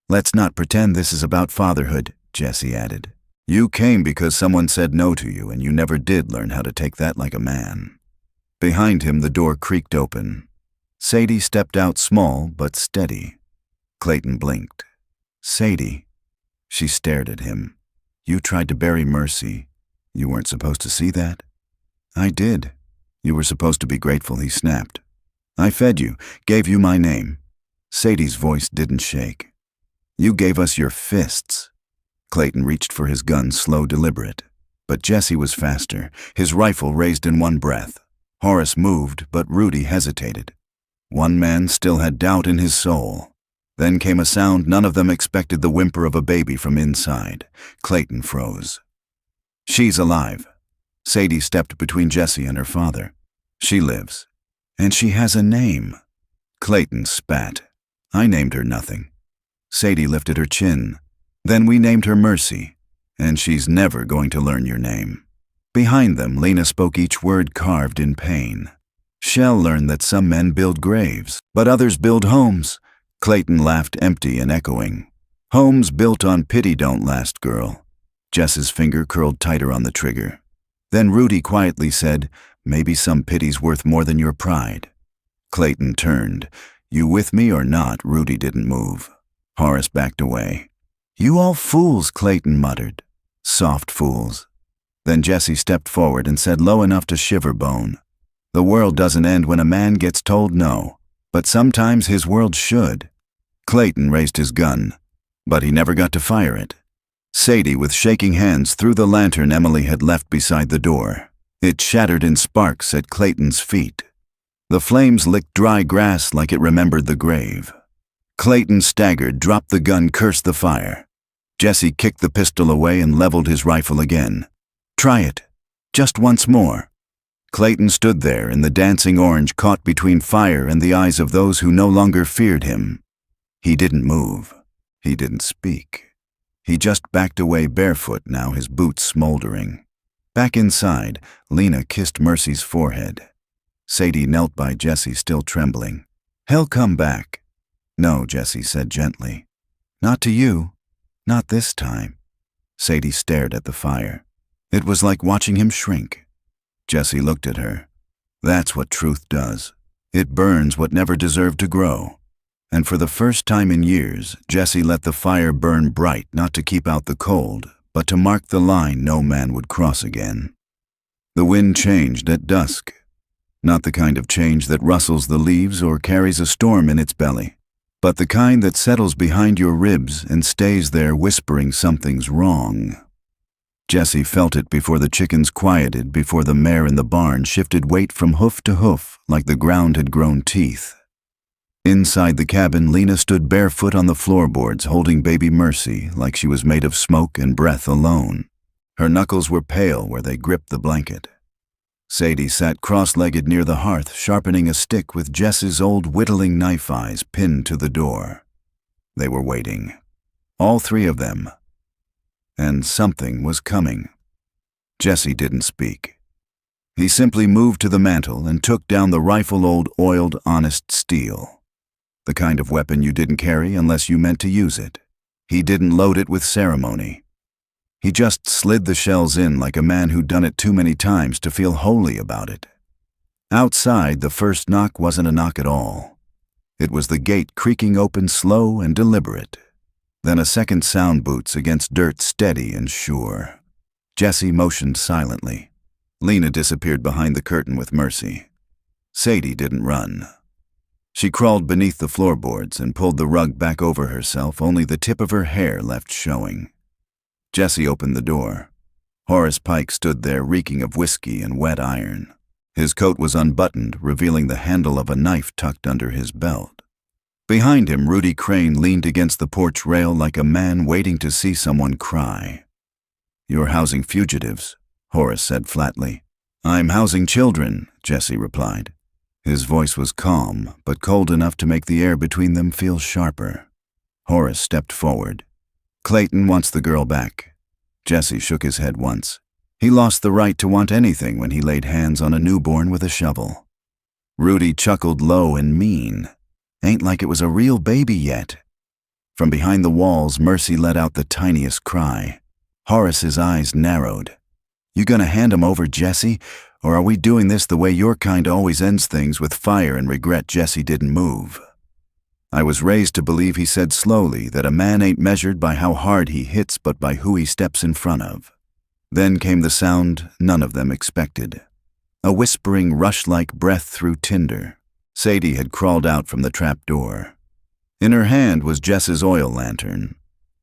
"Let's not pretend this is about fatherhood," Jesse added. "You came because someone said no to you, and you never did learn how to take that like a man." Behind him, the door creaked open. Sadie stepped out, small but steady. Clayton blinked. "Sadie." She stared at him. "You tried to bury Mercy. You weren't supposed to see that?" "I did. You were supposed to be grateful," he snapped. "I fed you, gave you my name." Sadie's voice didn't shake. "You gave us your fists." Clayton reached for his gun, slow, deliberate. But Jesse was faster, his rifle raised in one breath. Horace moved, but Rudy hesitated. One man still had doubt in his soul. Then came a sound none of them expected, the whimper of a baby from inside. Clayton froze. "She's alive." Sadie stepped between Jesse and her father. "She lives. And she has a name." Clayton spat. "I named her nothing." Sadie lifted her chin. "Then we named her Mercy, and she's never going to learn your name." Behind them, Lena spoke each word carved in pain. "She'll learn that some men build graves, but others build homes." Clayton laughed, empty and echoing. "Homes built on pity don't last, girl." Jess's finger curled tighter on the trigger. Then Rudy quietly said, "Maybe some pity's worth more than your pride." Clayton turned. "You with me or not?" Rudy didn't move. Horace backed away. "You all fools," Clayton muttered. "Soft fools." Then Jesse stepped forward and said low enough to shiver bone, "The world doesn't end when a man gets told no, but sometimes his world should." Clayton raised his gun, but he never got to fire it. Sadie, with shaking hands, threw the lantern Emily had left beside the door. It shattered in sparks at Clayton's feet. The flames licked dry grass like it remembered the grave. Clayton staggered, dropped the gun, cursed the fire. Jesse kicked the pistol away and leveled his rifle again. "Try it. Just once more." Clayton stood there in the dancing orange, caught between fire and the eyes of those who no longer feared him. He didn't move. He didn't speak. He just backed away barefoot now, his boots smoldering. Back inside, Lena kissed Mercy's forehead. Sadie knelt by Jesse, still trembling. "He'll come back." "No," Jesse said gently. "Not to you. Not this time." Sadie stared at the fire. It was like watching him shrink. Jesse looked at her. That's what truth does. It burns what never deserved to grow. And for the first time in years, Jesse let the fire burn bright, not to keep out the cold, but to mark the line no man would cross again. The wind changed at dusk. Not the kind of change that rustles the leaves or carries a storm in its belly, but the kind that settles behind your ribs and stays there whispering something's wrong. Jesse felt it before the chickens quieted, before the mare in the barn shifted weight from hoof to hoof like the ground had grown teeth. Inside the cabin, Lena stood barefoot on the floorboards, holding baby Mercy like she was made of smoke and breath alone. Her knuckles were pale where they gripped the blanket. Sadie sat cross-legged near the hearth, sharpening a stick with Jess's old whittling knife eyes pinned to the door. They were waiting. All three of them. And something was coming. Jesse didn't speak. He simply moved to the mantel and took down the rifle, old, oiled, honest steel. The kind of weapon you didn't carry unless you meant to use it. He didn't load it with ceremony. He just slid the shells in like a man who'd done it too many times to feel holy about it. Outside, the first knock wasn't a knock at all. It was the gate creaking open slow and deliberate. Then a second sound boots against dirt steady and sure. Jesse motioned silently. Lena disappeared behind the curtain with Mercy. Sadie didn't run. She crawled beneath the floorboards and pulled the rug back over herself, only the tip of her hair left showing. Jesse opened the door. Horace Pike stood there reeking of whiskey and wet iron. His coat was unbuttoned, revealing the handle of a knife tucked under his belt. Behind him, Rudy Crane leaned against the porch rail like a man waiting to see someone cry. "You're housing fugitives," Horace said flatly. "I'm housing children," Jesse replied. His voice was calm, but cold enough to make the air between them feel sharper. Horace stepped forward. "Clayton wants the girl back." Jesse shook his head once. He lost the right to want anything when he laid hands on a newborn with a shovel. Rudy chuckled low and mean. "Ain't like it was a real baby yet." From behind the walls, Mercy let out the tiniest cry. Horace's eyes narrowed. "You gonna hand him over, Jesse? Or are we doing this the way your kind always ends things, with fire and regret?" Jesse didn't move. "I was raised to believe," he said slowly, "that a man ain't measured by how hard he hits but by who he steps in front of." Then came the sound none of them expected. A whispering, rush-like breath through tinder. Sadie had crawled out from the trap door. In her hand was Jess's oil lantern.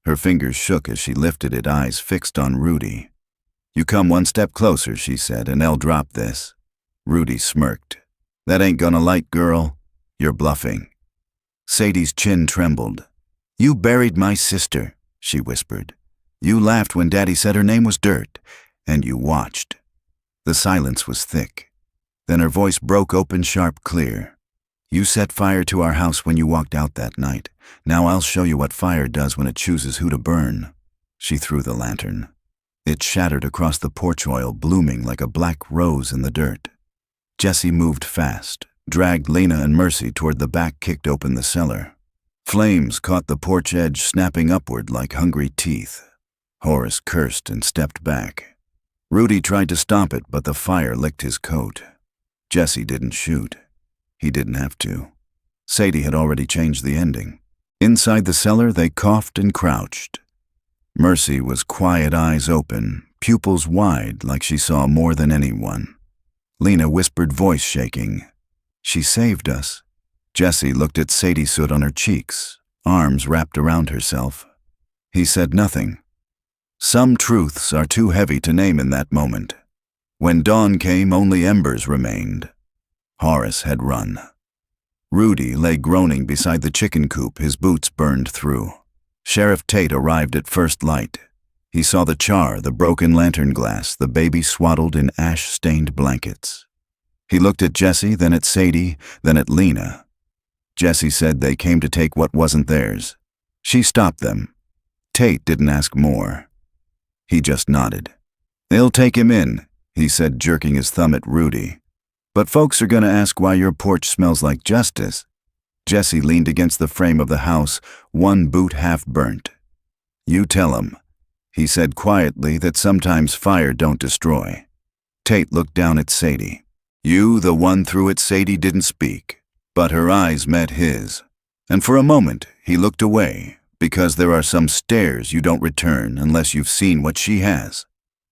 Her fingers shook as she lifted it, eyes fixed on Rudy. "You come one step closer," she said, "and I'll drop this." Rudy smirked. "That ain't gonna light, girl. You're bluffing." Sadie's chin trembled. "You buried my sister," she whispered. "You laughed when Daddy said her name was Dirt, and you watched." The silence was thick. Then her voice broke open, sharp, clear. "You set fire to our house when you walked out that night. Now I'll show you what fire does when it chooses who to burn." She threw the lantern. It shattered across the porch oil, blooming like a black rose in the dirt. Jesse moved fast, dragged Lena and Mercy toward the back, kicked open the cellar. Flames caught the porch edge, snapping upward like hungry teeth. Horace cursed and stepped back. Rudy tried to stop it, but the fire licked his coat. Jesse didn't shoot. He didn't have to. Sadie had already changed the ending. Inside the cellar, they coughed and crouched. Mercy was quiet, eyes open, pupils wide like she saw more than anyone. Lena whispered, voice shaking, "She saved us." Jesse looked at Sadie's soot on her cheeks, arms wrapped around herself. He said nothing. Some truths are too heavy to name in that moment. When dawn came, only embers remained. Horace had run. Rudy lay groaning beside the chicken coop, his boots burned through. Sheriff Tate arrived at first light. He saw the char, the broken lantern glass, the baby swaddled in ash-stained blankets. He looked at Jesse, then at Sadie, then at Lena. Jesse said they came to take what wasn't theirs. She stopped them. Tate didn't ask more. He just nodded. "They'll take him in," he said, jerking his thumb at Rudy. "But folks are gonna ask why your porch smells like justice." Jesse leaned against the frame of the house, one boot half burnt. "You tell 'em," he said quietly, "that sometimes fire don't destroy." Tate looked down at Sadie. "You, the one through it." Sadie didn't speak, but her eyes met his. And for a moment, he looked away, because there are some stares you don't return unless you've seen what she has.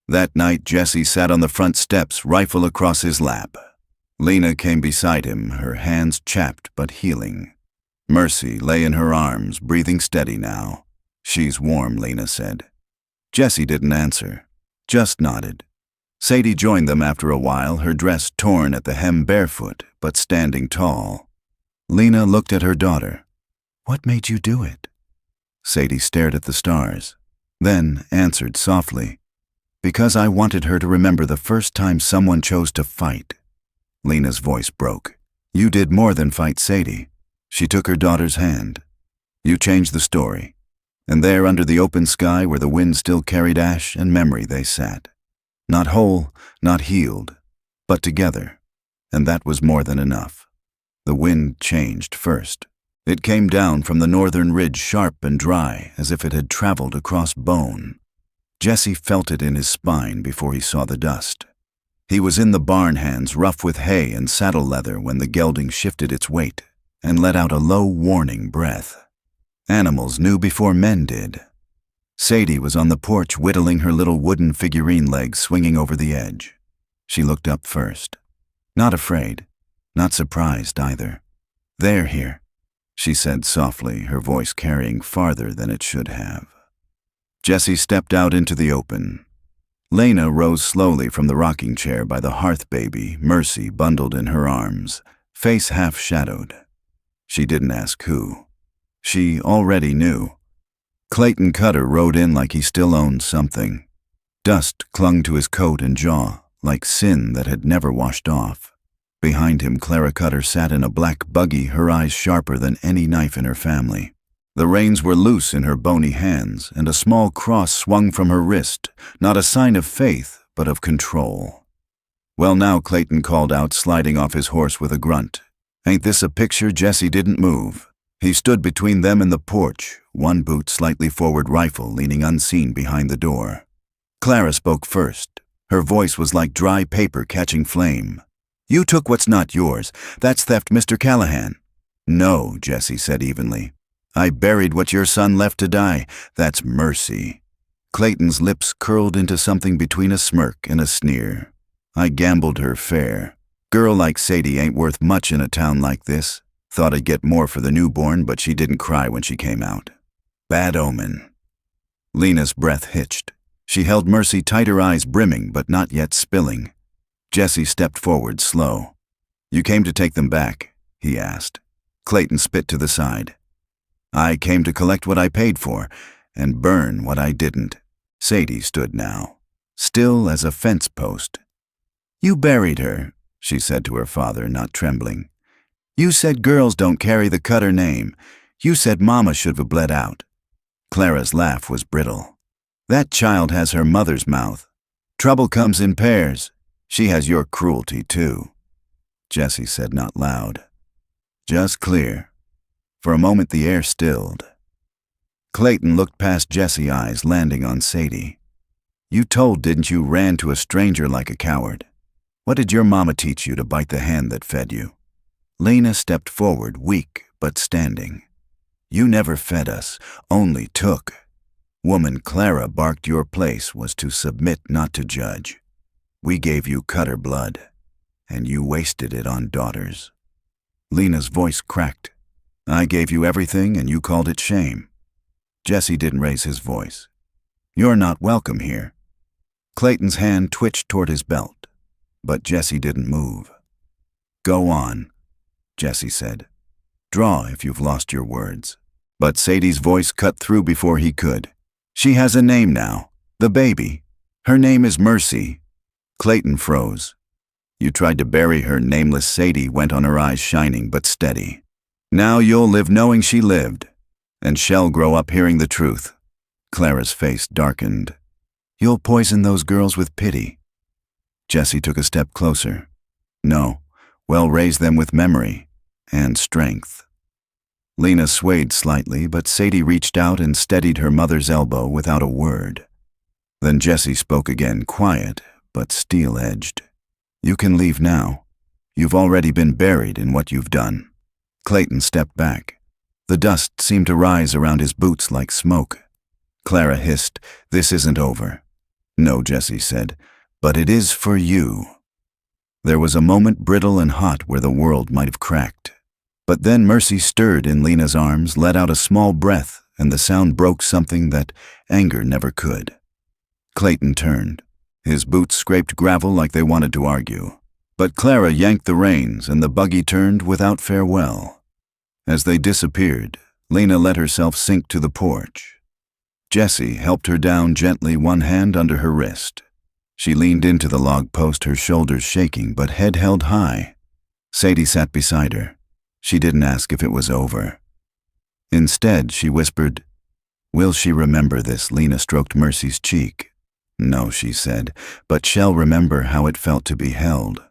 That night, Jesse sat on the front steps, rifle across his lap. Lena came beside him, her hands chapped but healing. Mercy lay in her arms, breathing steady now. "She's warm," Lena said. Jesse didn't answer, just nodded. Sadie joined them after a while, her dress torn at the hem, barefoot, but standing tall. Lena looked at her daughter. "What made you do it?" Sadie stared at the stars, then answered softly, "Because I wanted her to remember the first time someone chose to fight." Lena's voice broke. "You did more than fight, Sadie." She took her daughter's hand. "You changed the story." And there, under the open sky where the wind still carried ash and memory, they sat. Not whole, not healed, but together. And that was more than enough. The wind changed first. It came down from the northern ridge, sharp and dry, as if it had traveled across bone. Jesse felt it in his spine before he saw the dust. He was in the barn hands rough with hay and saddle leather when the gelding shifted its weight and let out a low warning breath. Animals knew before men did. Sadie was on the porch whittling her little wooden figurine legs swinging over the edge. She looked up first. Not afraid, not surprised either. "They're here," she said softly, her voice carrying farther than it should have. Jesse stepped out into the open. Lena rose slowly from the rocking chair by the hearth baby, Mercy bundled in her arms, face half shadowed. She didn't ask who. She already knew. Clayton Cutter rode in like he still owned something. Dust clung to his coat and jaw, like sin that had never washed off. Behind him, Clara Cutter sat in a black buggy, her eyes sharper than any knife in her family. The reins were loose in her bony hands, and a small cross swung from her wrist, not a sign of faith, but of control. "Well now," Clayton called out, sliding off his horse with a grunt. "Ain't this a picture?" Jesse didn't move. He stood between them and the porch, one boot slightly forward, rifle leaning unseen behind the door. Clara spoke first. Her voice was like dry paper catching flame. "You took what's not yours. That's theft, Mr. Callahan." "No," Jesse said evenly. "I buried what your son left to die. That's mercy." Clayton's lips curled into something between a smirk and a sneer. "I gambled her fair. Girl like Sadie ain't worth much in a town like this. Thought I'd get more for the newborn, but she didn't cry when she came out. Bad omen." Lena's breath hitched. She held Mercy tight, her eyes brimming but not yet spilling. Jesse stepped forward, slow. "You came to take them back?" he asked. Clayton spit to the side. "I came to collect what I paid for, and burn what I didn't." Sadie stood now, still as a fence post. "You buried her," she said to her father, not trembling. "You said girls don't carry the Cutter name. You said Mama should have bled out." Clara's laugh was brittle. "That child has her mother's mouth. Trouble comes in pairs. She has your cruelty, too." Jesse said not loud, just clear. For a moment the air stilled. Clayton looked past Jesse's eyes, landing on Sadie. "You told, didn't you, ran to a stranger like a coward. What did your mama teach you to bite the hand that fed you?" Lena stepped forward, weak but standing. "You never fed us, only took. Woman Clara barked your place was to submit, not to judge. We gave you Cutter blood, and you wasted it on daughters." Lena's voice cracked. "I gave you everything and you called it shame." Jesse didn't raise his voice. "You're not welcome here." Clayton's hand twitched toward his belt, but Jesse didn't move. "Go on," Jesse said. "Draw if you've lost your words." But Sadie's voice cut through before he could. "She has a name now, the baby. Her name is Mercy." Clayton froze. "You tried to bury her," nameless Sadie went on, her eyes shining but steady. "Now you'll live knowing she lived, and shall grow up hearing the truth." Clara's face darkened. "You'll poison those girls with pity." Jesse took a step closer. "No, we'll raise them with memory and strength." Lena swayed slightly, but Sadie reached out and steadied her mother's elbow without a word. Then Jesse spoke again, quiet but steel-edged. "You can leave now. You've already been buried in what you've done." Clayton stepped back. The dust seemed to rise around his boots like smoke. Clara hissed, "This isn't over." "No," Jesse said, "but it is for you." There was a moment brittle and hot where the world might have cracked. But then Mercy stirred in Lena's arms, let out a small breath, and the sound broke something that anger never could. Clayton turned. His boots scraped gravel like they wanted to argue. But Clara yanked the reins, and the buggy turned without farewell. As they disappeared, Lena let herself sink to the porch. Jesse helped her down gently, one hand under her wrist. She leaned into the log post, her shoulders shaking but head held high. Sadie sat beside her. She didn't ask if it was over. Instead, she whispered, "Will she remember this?" Lena stroked Mercy's cheek. "No," she said, "but shall remember how it felt to be held."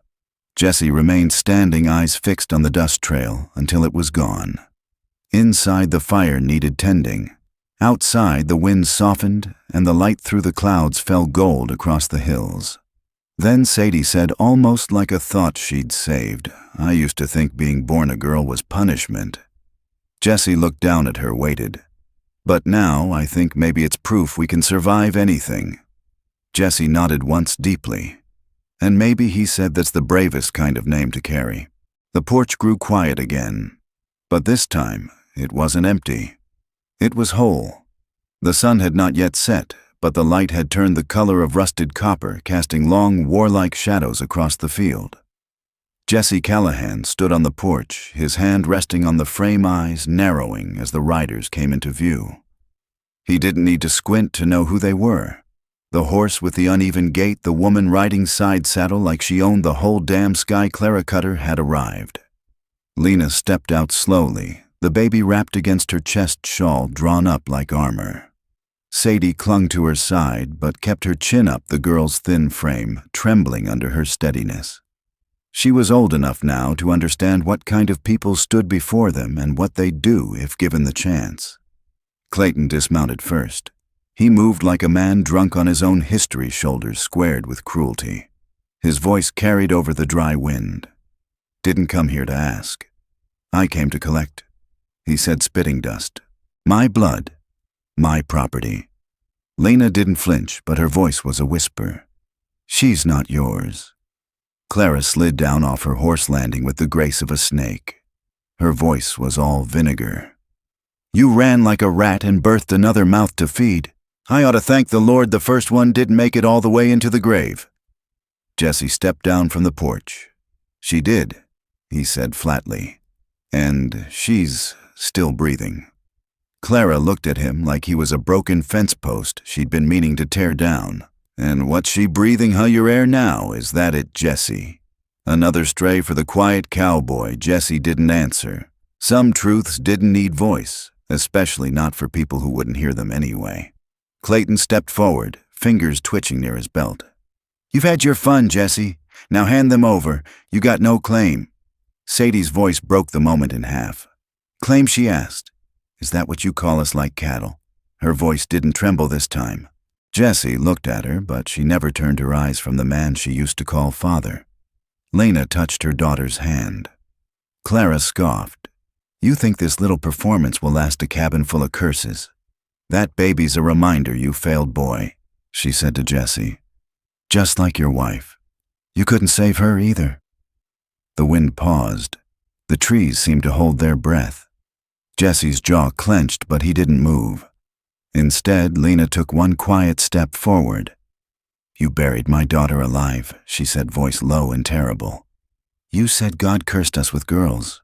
Jesse remained standing, eyes fixed on the dust trail, until it was gone. Inside, the fire needed tending. Outside, the wind softened, and the light through the clouds fell gold across the hills. Then Sadie said, almost like a thought she'd saved, "I used to think being born a girl was punishment." Jesse looked down at her, waited. "But now I think maybe it's proof we can survive anything." Jesse nodded once deeply. "And maybe," he said, "that's the bravest kind of name to carry." The porch grew quiet again. But this time, it wasn't empty. It was whole. The sun had not yet set, but the light had turned the color of rusted copper, casting long, warlike shadows across the field. Jesse Callahan stood on the porch, his hand resting on the frame, eyes narrowing as the riders came into view. He didn't need to squint to know who they were. The horse with the uneven gait, the woman riding side saddle like she owned the whole damn sky, Clara Cutter, had arrived. Lena stepped out slowly, the baby wrapped against her chest shawl drawn up like armor. Sadie clung to her side but kept her chin up, the girl's thin frame trembling under her steadiness. She was old enough now to understand what kind of people stood before them and what they'd do if given the chance. Clayton dismounted first. He moved like a man drunk on his own history, shoulders squared with cruelty. His voice carried over the dry wind. "Didn't come here to ask. I came to collect," he said, spitting dust. "My blood. My property." Lena didn't flinch, but her voice was a whisper. "She's not yours." Clara slid down off her horse landing with the grace of a snake. Her voice was all vinegar. "You ran like a rat and birthed another mouth to feed. I ought to thank the Lord the first one didn't make it all the way into the grave." Jesse stepped down from the porch. "She did," he said flatly. "And she's still breathing." Clara looked at him like he was a broken fence post she'd been meaning to tear down. "And what's she breathing, huh, your air now? Is that it, Jesse?" Another stray for the quiet cowboy. Jesse didn't answer. Some truths didn't need voice, especially not for people who wouldn't hear them anyway. Clayton stepped forward, fingers twitching near his belt. "You've had your fun, Jesse. Now hand them over. You got no claim." Sadie's voice broke the moment in half. "Claim?" she asked. "Is that what you call us, like cattle?" Her voice didn't tremble this time. Jesse looked at her, but she never turned her eyes from the man she used to call father. Lena touched her daughter's hand. Clara scoffed. "You think this little performance will last a cabin full of curses? That baby's a reminder, you failed boy," she said to Jesse. "Just like your wife. You couldn't save her either." The wind paused. The trees seemed to hold their breath. Jesse's jaw clenched, but he didn't move. Instead, Lena took one quiet step forward. "You buried my daughter alive," she said, voice low and terrible. "You said God cursed us with girls,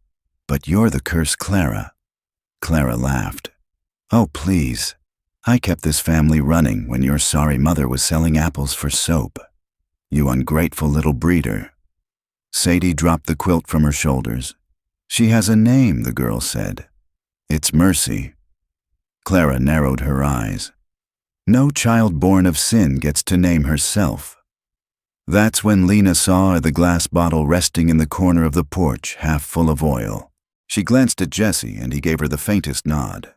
but you're the curse, Clara." Clara laughed. "Oh, please. I kept this family running when your sorry mother was selling apples for soap. You ungrateful little breeder." Sadie dropped the quilt from her shoulders. "She has a name," the girl said. "It's Mercy." Clara narrowed her eyes. "No child born of sin gets to name herself." That's when Lena saw the glass bottle resting in the corner of the porch, half full of oil. She glanced at Jesse, and he gave her the faintest nod.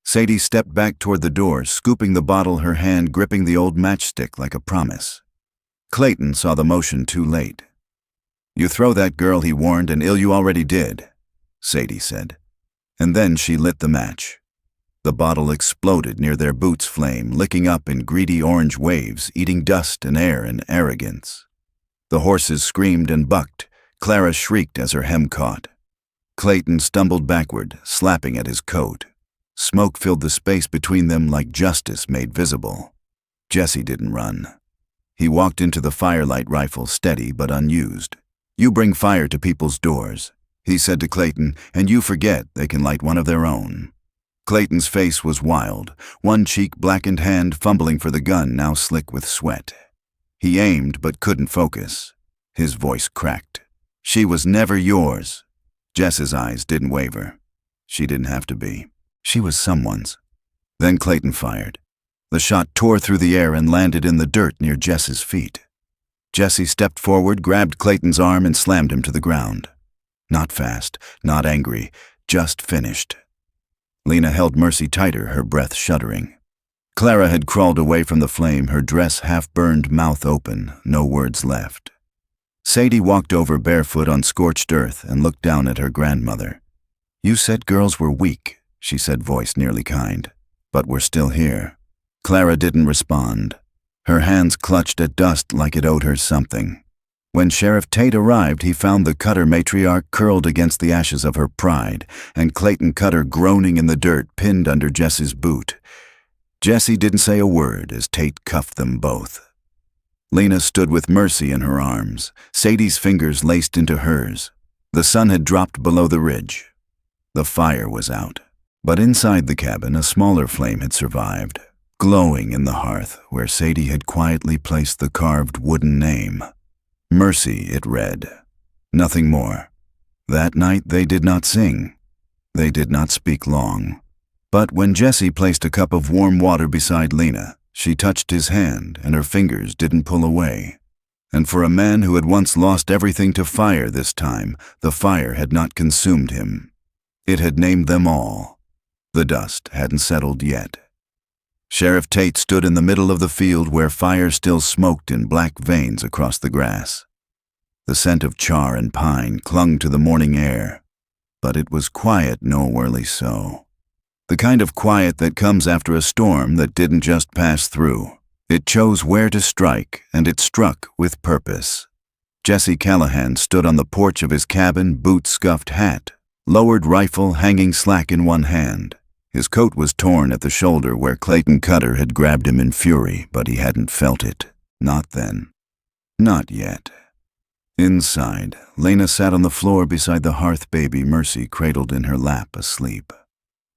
Sadie stepped back toward the door, scooping the bottle, her hand gripping the old matchstick like a promise. Clayton saw the motion too late. "You throw that girl," he warned, "and ill you already did," Sadie said. And then she lit the match. The bottle exploded near their boots' flame, licking up in greedy orange waves, eating dust and air and arrogance. The horses screamed and bucked. Clara shrieked as her hem caught. Clayton stumbled backward, slapping at his coat. Smoke filled the space between them like justice made visible. Jesse didn't run. He walked into the firelight rifle, steady but unused. "You bring fire to people's doors," he said to Clayton, "and you forget they can light one of their own." Clayton's face was wild, one cheek blackened, hand fumbling for the gun, now slick with sweat. He aimed but couldn't focus. His voice cracked. "She was never yours." Jess's eyes didn't waver. She didn't have to be. She was someone's. Then Clayton fired. The shot tore through the air and landed in the dirt near Jess's feet. Jesse stepped forward, grabbed Clayton's arm, and slammed him to the ground. Not fast, not angry, just finished. Lena held Mercy tighter, her breath shuddering. Clara had crawled away from the flame, her dress half-burned, mouth open, no words left. Sadie walked over barefoot on scorched earth and looked down at her grandmother. "You said girls were weak," she said, voice nearly kind. "But we're still here." Clara didn't respond. Her hands clutched at dust like it owed her something. When Sheriff Tate arrived, he found the Cutter matriarch curled against the ashes of her pride, and Clayton Cutter groaning in the dirt, pinned under Jessie's boot. Jessie didn't say a word as Tate cuffed them both. Lena stood with Mercy in her arms, Sadie's fingers laced into hers. The sun had dropped below the ridge. The fire was out, but inside the cabin a smaller flame had survived, glowing in the hearth where Sadie had quietly placed the carved wooden name. Mercy, it read. Nothing more. That night they did not sing. They did not speak long. But when Jessie placed a cup of warm water beside Lena, she touched his hand and her fingers didn't pull away. And for a man who had once lost everything to fire this time, the fire had not consumed him. It had named them all. The dust hadn't settled yet. Sheriff Tate stood in the middle of the field where fire still smoked in black veins across the grass. The scent of char and pine clung to the morning air, but it was quiet nowherely so. The kind of quiet that comes after a storm that didn't just pass through. It chose where to strike, and it struck with purpose. Jesse Callahan stood on the porch of his cabin, boot-scuffed hat, lowered rifle hanging slack in one hand. His coat was torn at the shoulder where Clayton Cutter had grabbed him in fury, but he hadn't felt it. Not then. Not yet. Inside, Lena sat on the floor beside the hearth, baby Mercy cradled in her lap, asleep.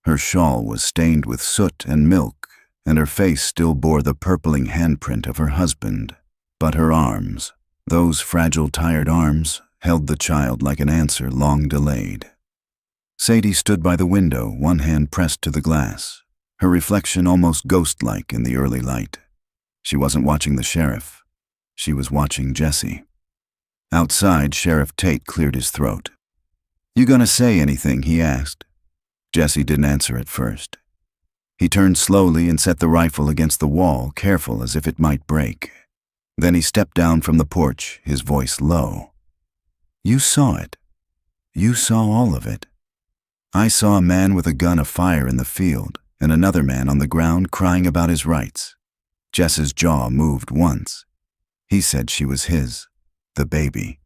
Her shawl was stained with soot and milk, and her face still bore the purpling handprint of her husband. But her arms, those fragile, tired arms, held the child like an answer long delayed. Sadie stood by the window, one hand pressed to the glass, her reflection almost ghost-like in the early light. She wasn't watching the sheriff. She was watching Jessie. Outside, Sheriff Tate cleared his throat. "You gonna say anything?" he asked. Jessie didn't answer at first. He turned slowly and set the rifle against the wall, careful as if it might break. Then he stepped down from the porch, his voice low. "You saw it. You saw all of it. I saw a man with a gun afire in the field, and another man on the ground crying about his rights." Jess's jaw moved once. He said she was his, the baby.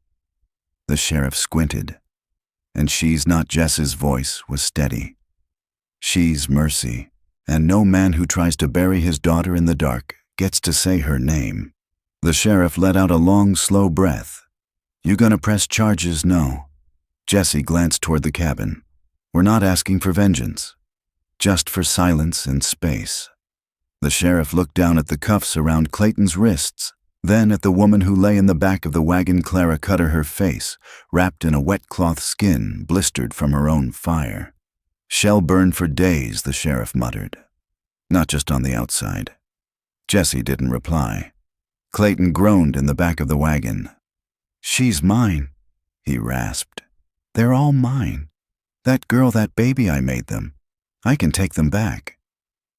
The sheriff squinted. "And she's not Jess's," voice was steady. "She's Mercy, and no man who tries to bury his daughter in the dark gets to say her name." The sheriff let out a long, slow breath. "You gonna press charges?" "No." Jessie glanced toward the cabin. "We're not asking for vengeance, just for silence and space." The sheriff looked down at the cuffs around Clayton's wrists, then at the woman who lay in the back of the wagon. Clara Cutter, her face, wrapped in a wet cloth skin, blistered from her own fire. "Shell burned for days," the sheriff muttered. "Not just on the outside." Jessie didn't reply. Clayton groaned in the back of the wagon. "She's mine," he rasped. "They're all mine. That girl, that baby, I made them. I can take them back."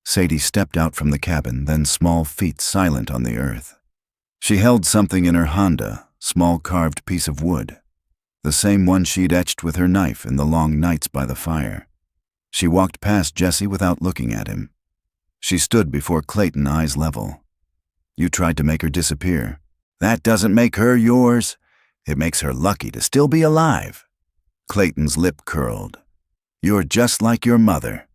Sadie stepped out from the cabin, then small feet silent on the earth. She held something in her Honda, small carved piece of wood, the same one she'd etched with her knife in the long nights by the fire. She walked past Jessie without looking at him. She stood before Clayton, eyes level. "You tried to make her disappear. That doesn't make her yours. It makes her lucky to still be alive." Clayton's lip curled. "You're just like your mother.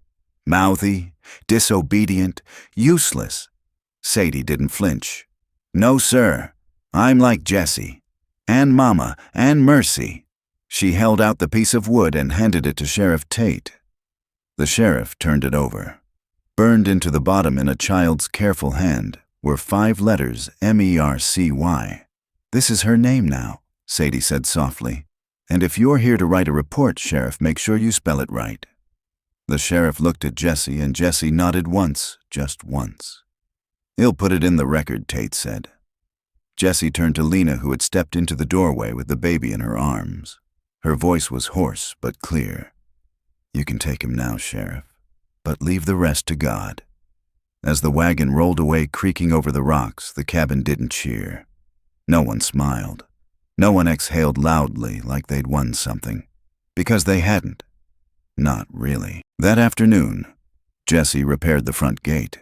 Mouthy, disobedient, useless." Sadie didn't flinch. "No, sir. I'm like Jessie, and Mama, and Mercy." She held out the piece of wood and handed it to Sheriff Tate. The sheriff turned it over. Burned into the bottom in a child's careful hand were 5 letters, Mercy. "This is her name now," Sadie said softly. "And if you're here to write a report, Sheriff, make sure you spell it right." The sheriff looked at Jessie, and Jessie nodded once, just once. "He'll put it in the record," Tate said. Jessie turned to Lena, who had stepped into the doorway with the baby in her arms. Her voice was hoarse but clear. "You can take him now, Sheriff." but leave the rest to God. As the wagon rolled away creaking over the rocks, the cabin didn't cheer. No one smiled. No one exhaled loudly like they'd won something. Because they hadn't. Not really. That afternoon, Jesse repaired the front gate.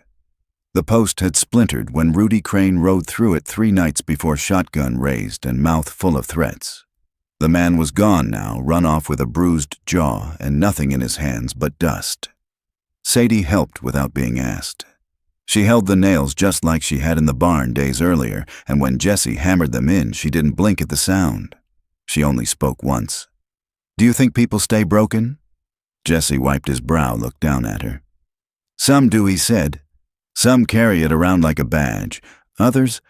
The post had splintered when Rudy Crane rode through it 3 nights before, shotgun raised and mouth full of threats. The man was gone now, run off with a bruised jaw and nothing in his hands but dust. Sadie helped without being asked. She held the nails just like she had in the barn days earlier, and when Jesse hammered them in, she didn't blink at the sound. She only spoke once. "Do you think people stay broken?" Jesse wiped his brow, looked down at her. "Some do," he said. "Some carry it around like a badge. Others,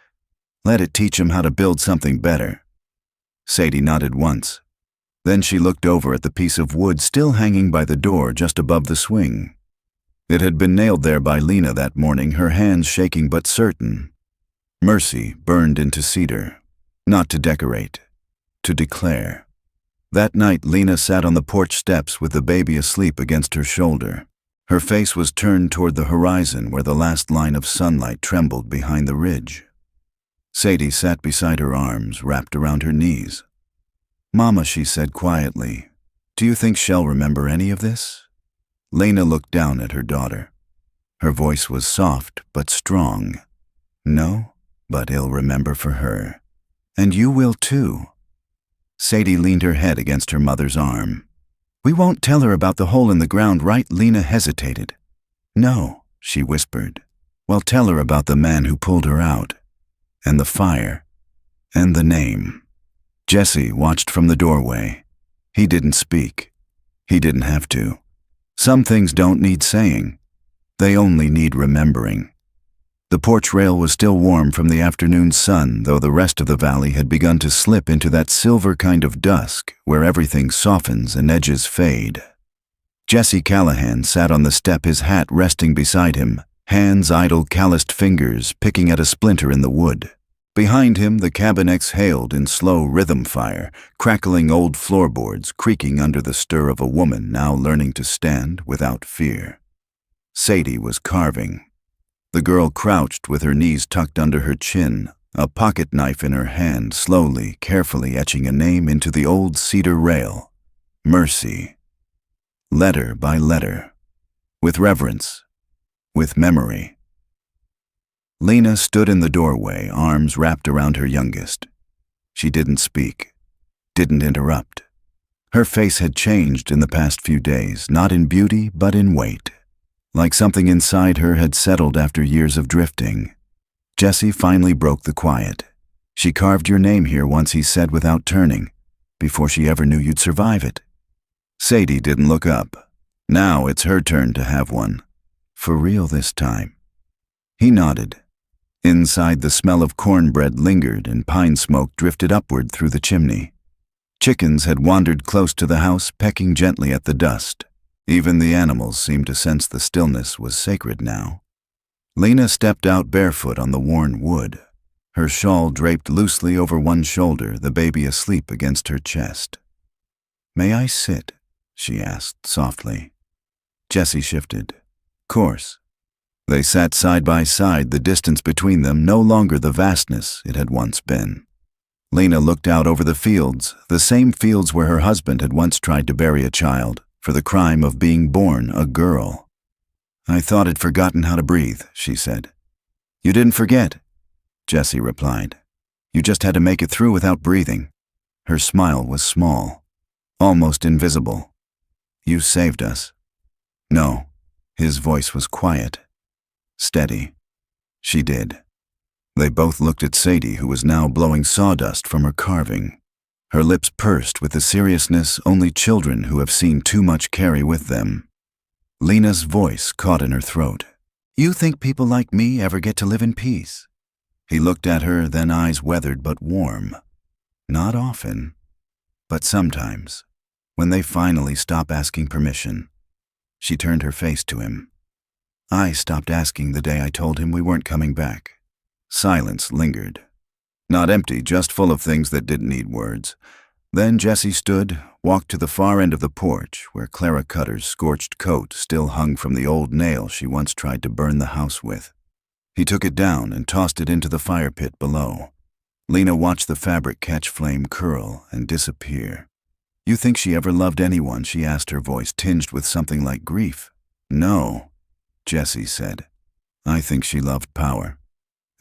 let it teach them how to build something better." Sadie nodded once. Then she looked over at the piece of wood still hanging by the door just above the swing. It had been nailed there by Lena that morning, her hands shaking but certain. Mercy burned into cedar, not to decorate, to declare. That night, Lena sat on the porch steps with the baby asleep against her shoulder. Her face was turned toward the horizon where the last line of sunlight trembled behind the ridge. Sadie sat beside her, arms wrapped around her knees. "Mama," she said quietly, "do you think she'll remember any of this?" Lena looked down at her daughter. Her voice was soft but strong. "No, but he'll remember for her. And you will too." Sadie leaned her head against her mother's arm. "We won't tell her about the hole in the ground, right?" Lena hesitated. "No," she whispered. "We'll tell her about the man who pulled her out, and the fire, and the name." Jesse watched from the doorway. He didn't speak. He didn't have to. Some things don't need saying. They only need remembering. The porch rail was still warm from the afternoon sun, though the rest of the valley had begun to slip into that silver kind of dusk where everything softens and edges fade. Jesse Callahan sat on the step, his hat resting beside him, hands idle, calloused fingers picking at a splinter in the wood. Behind him, the cabin exhaled in slow rhythm fire, crackling old floorboards creaking under the stir of a woman now learning to stand without fear. Sadie was carving. The girl crouched with her knees tucked under her chin, a pocket knife in her hand, slowly, carefully etching a name into the old cedar rail. Mercy. Letter by letter. With reverence. With memory. Lena stood in the doorway, arms wrapped around her youngest. She didn't speak, didn't interrupt. Her face had changed in the past few days, not in beauty, but in weight. Like something inside her had settled after years of drifting. Jesse finally broke the quiet. "She carved your name here once," he said without turning, "before she ever knew you'd survive it." Sadie didn't look up. Now it's her turn to have one. For real this time. He nodded. Inside, the smell of cornbread lingered and pine smoke drifted upward through the chimney. Chickens had wandered close to the house, pecking gently at the dust. Even the animals seemed to sense the stillness was sacred now. Lena stepped out barefoot on the worn wood, her shawl draped loosely over one shoulder, the baby asleep against her chest. "May I sit?" she asked softly. Jesse shifted. "Course." They sat side by side, the distance between them no longer the vastness it had once been. Lena looked out over the fields, the same fields where her husband had once tried to bury a child for the crime of being born a girl. "I thought I'd forgotten how to breathe," she said. "You didn't forget," Jesse replied. "You just had to make it through without breathing." Her smile was small, almost invisible. "You saved us." "No." His voice was quiet. Steady. "She did." They both looked at Sadie, who was now blowing sawdust from her carving. Her lips pursed with the seriousness only children who have seen too much carry with them. Lena's voice caught in her throat. "You think people like me ever get to live in peace?" He looked at her, then eyes weathered but warm. "Not often, but sometimes, when they finally stop asking permission." She turned her face to him. "I stopped asking the day I told him we weren't coming back." Silence lingered. Not empty, just full of things that didn't need words. Then Jessie stood, walked to the far end of the porch where Clara Cutter's scorched coat still hung from the old nail she once tried to burn the house with. He took it down and tossed it into the fire pit below. Lena watched the fabric catch flame, curl, and disappear. "You think she ever loved anyone?" she asked, her voice tinged with something like grief. "No," Jessie said. "I think she loved power,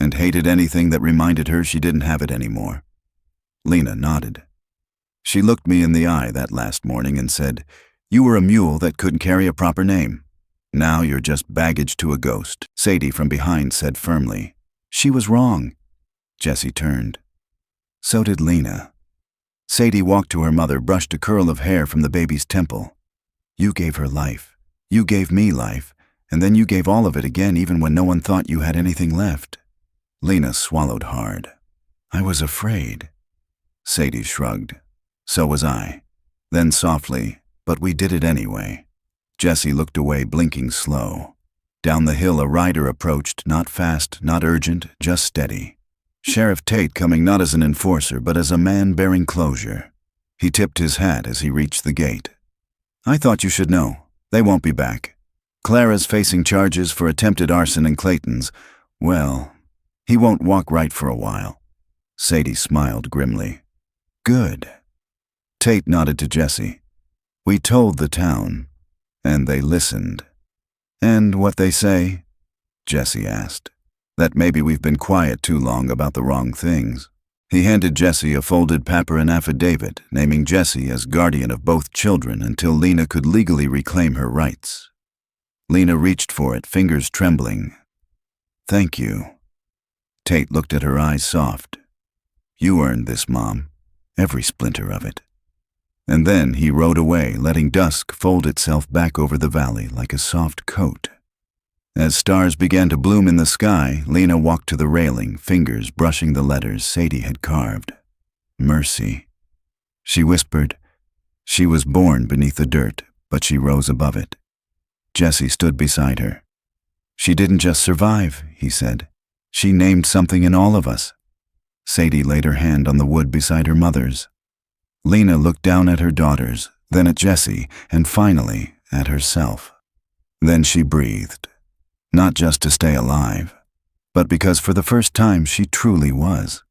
and hated anything that reminded her she didn't have it anymore." Lena nodded. "She looked me in the eye that last morning and said, 'You were a mule that couldn't carry a proper name. Now you're just baggage to a ghost,'" Sadie from behind said firmly. "She was wrong." Jessie turned. So did Lena. Sadie walked to her mother, brushed a curl of hair from the baby's temple. "You gave her life. You gave me life, and then you gave all of it again even when no one thought you had anything left." Lena swallowed hard. "I was afraid." Sadie shrugged. "So was I." Then softly, "But we did it anyway." Jessie looked away, blinking slow. Down the hill a rider approached, not fast, not urgent, just steady. Sheriff Tate coming not as an enforcer, but as a man bearing closure. He tipped his hat as he reached the gate. "I thought you should know. They won't be back. Clara's facing charges for attempted arson and Clayton's, well, he won't walk right for a while." Sadie smiled grimly. "Good." Tate nodded to Jessie. "We told the town, and they listened." "And what they say?" Jessie asked. "That maybe we've been quiet too long about the wrong things." He handed Jessie a folded paper and affidavit, naming Jessie as guardian of both children until Lena could legally reclaim her rights. Lena reached for it, fingers trembling. "Thank you." Tate looked at her, eyes soft. "You earned this, Mom. Every splinter of it." And then he rode away, letting dusk fold itself back over the valley like a soft coat. As stars began to bloom in the sky, Lena walked to the railing, fingers brushing the letters Sadie had carved. "Mercy," she whispered. She was born beneath the dirt, but she rose above it. Jessie stood beside her. "She didn't just survive," he said. "She named something in all of us." Sadie laid her hand on the wood beside her mother's. Lena looked down at her daughters, then at Jessie, and finally at herself. Then she breathed. Not just to stay alive, but because for the first time she truly was.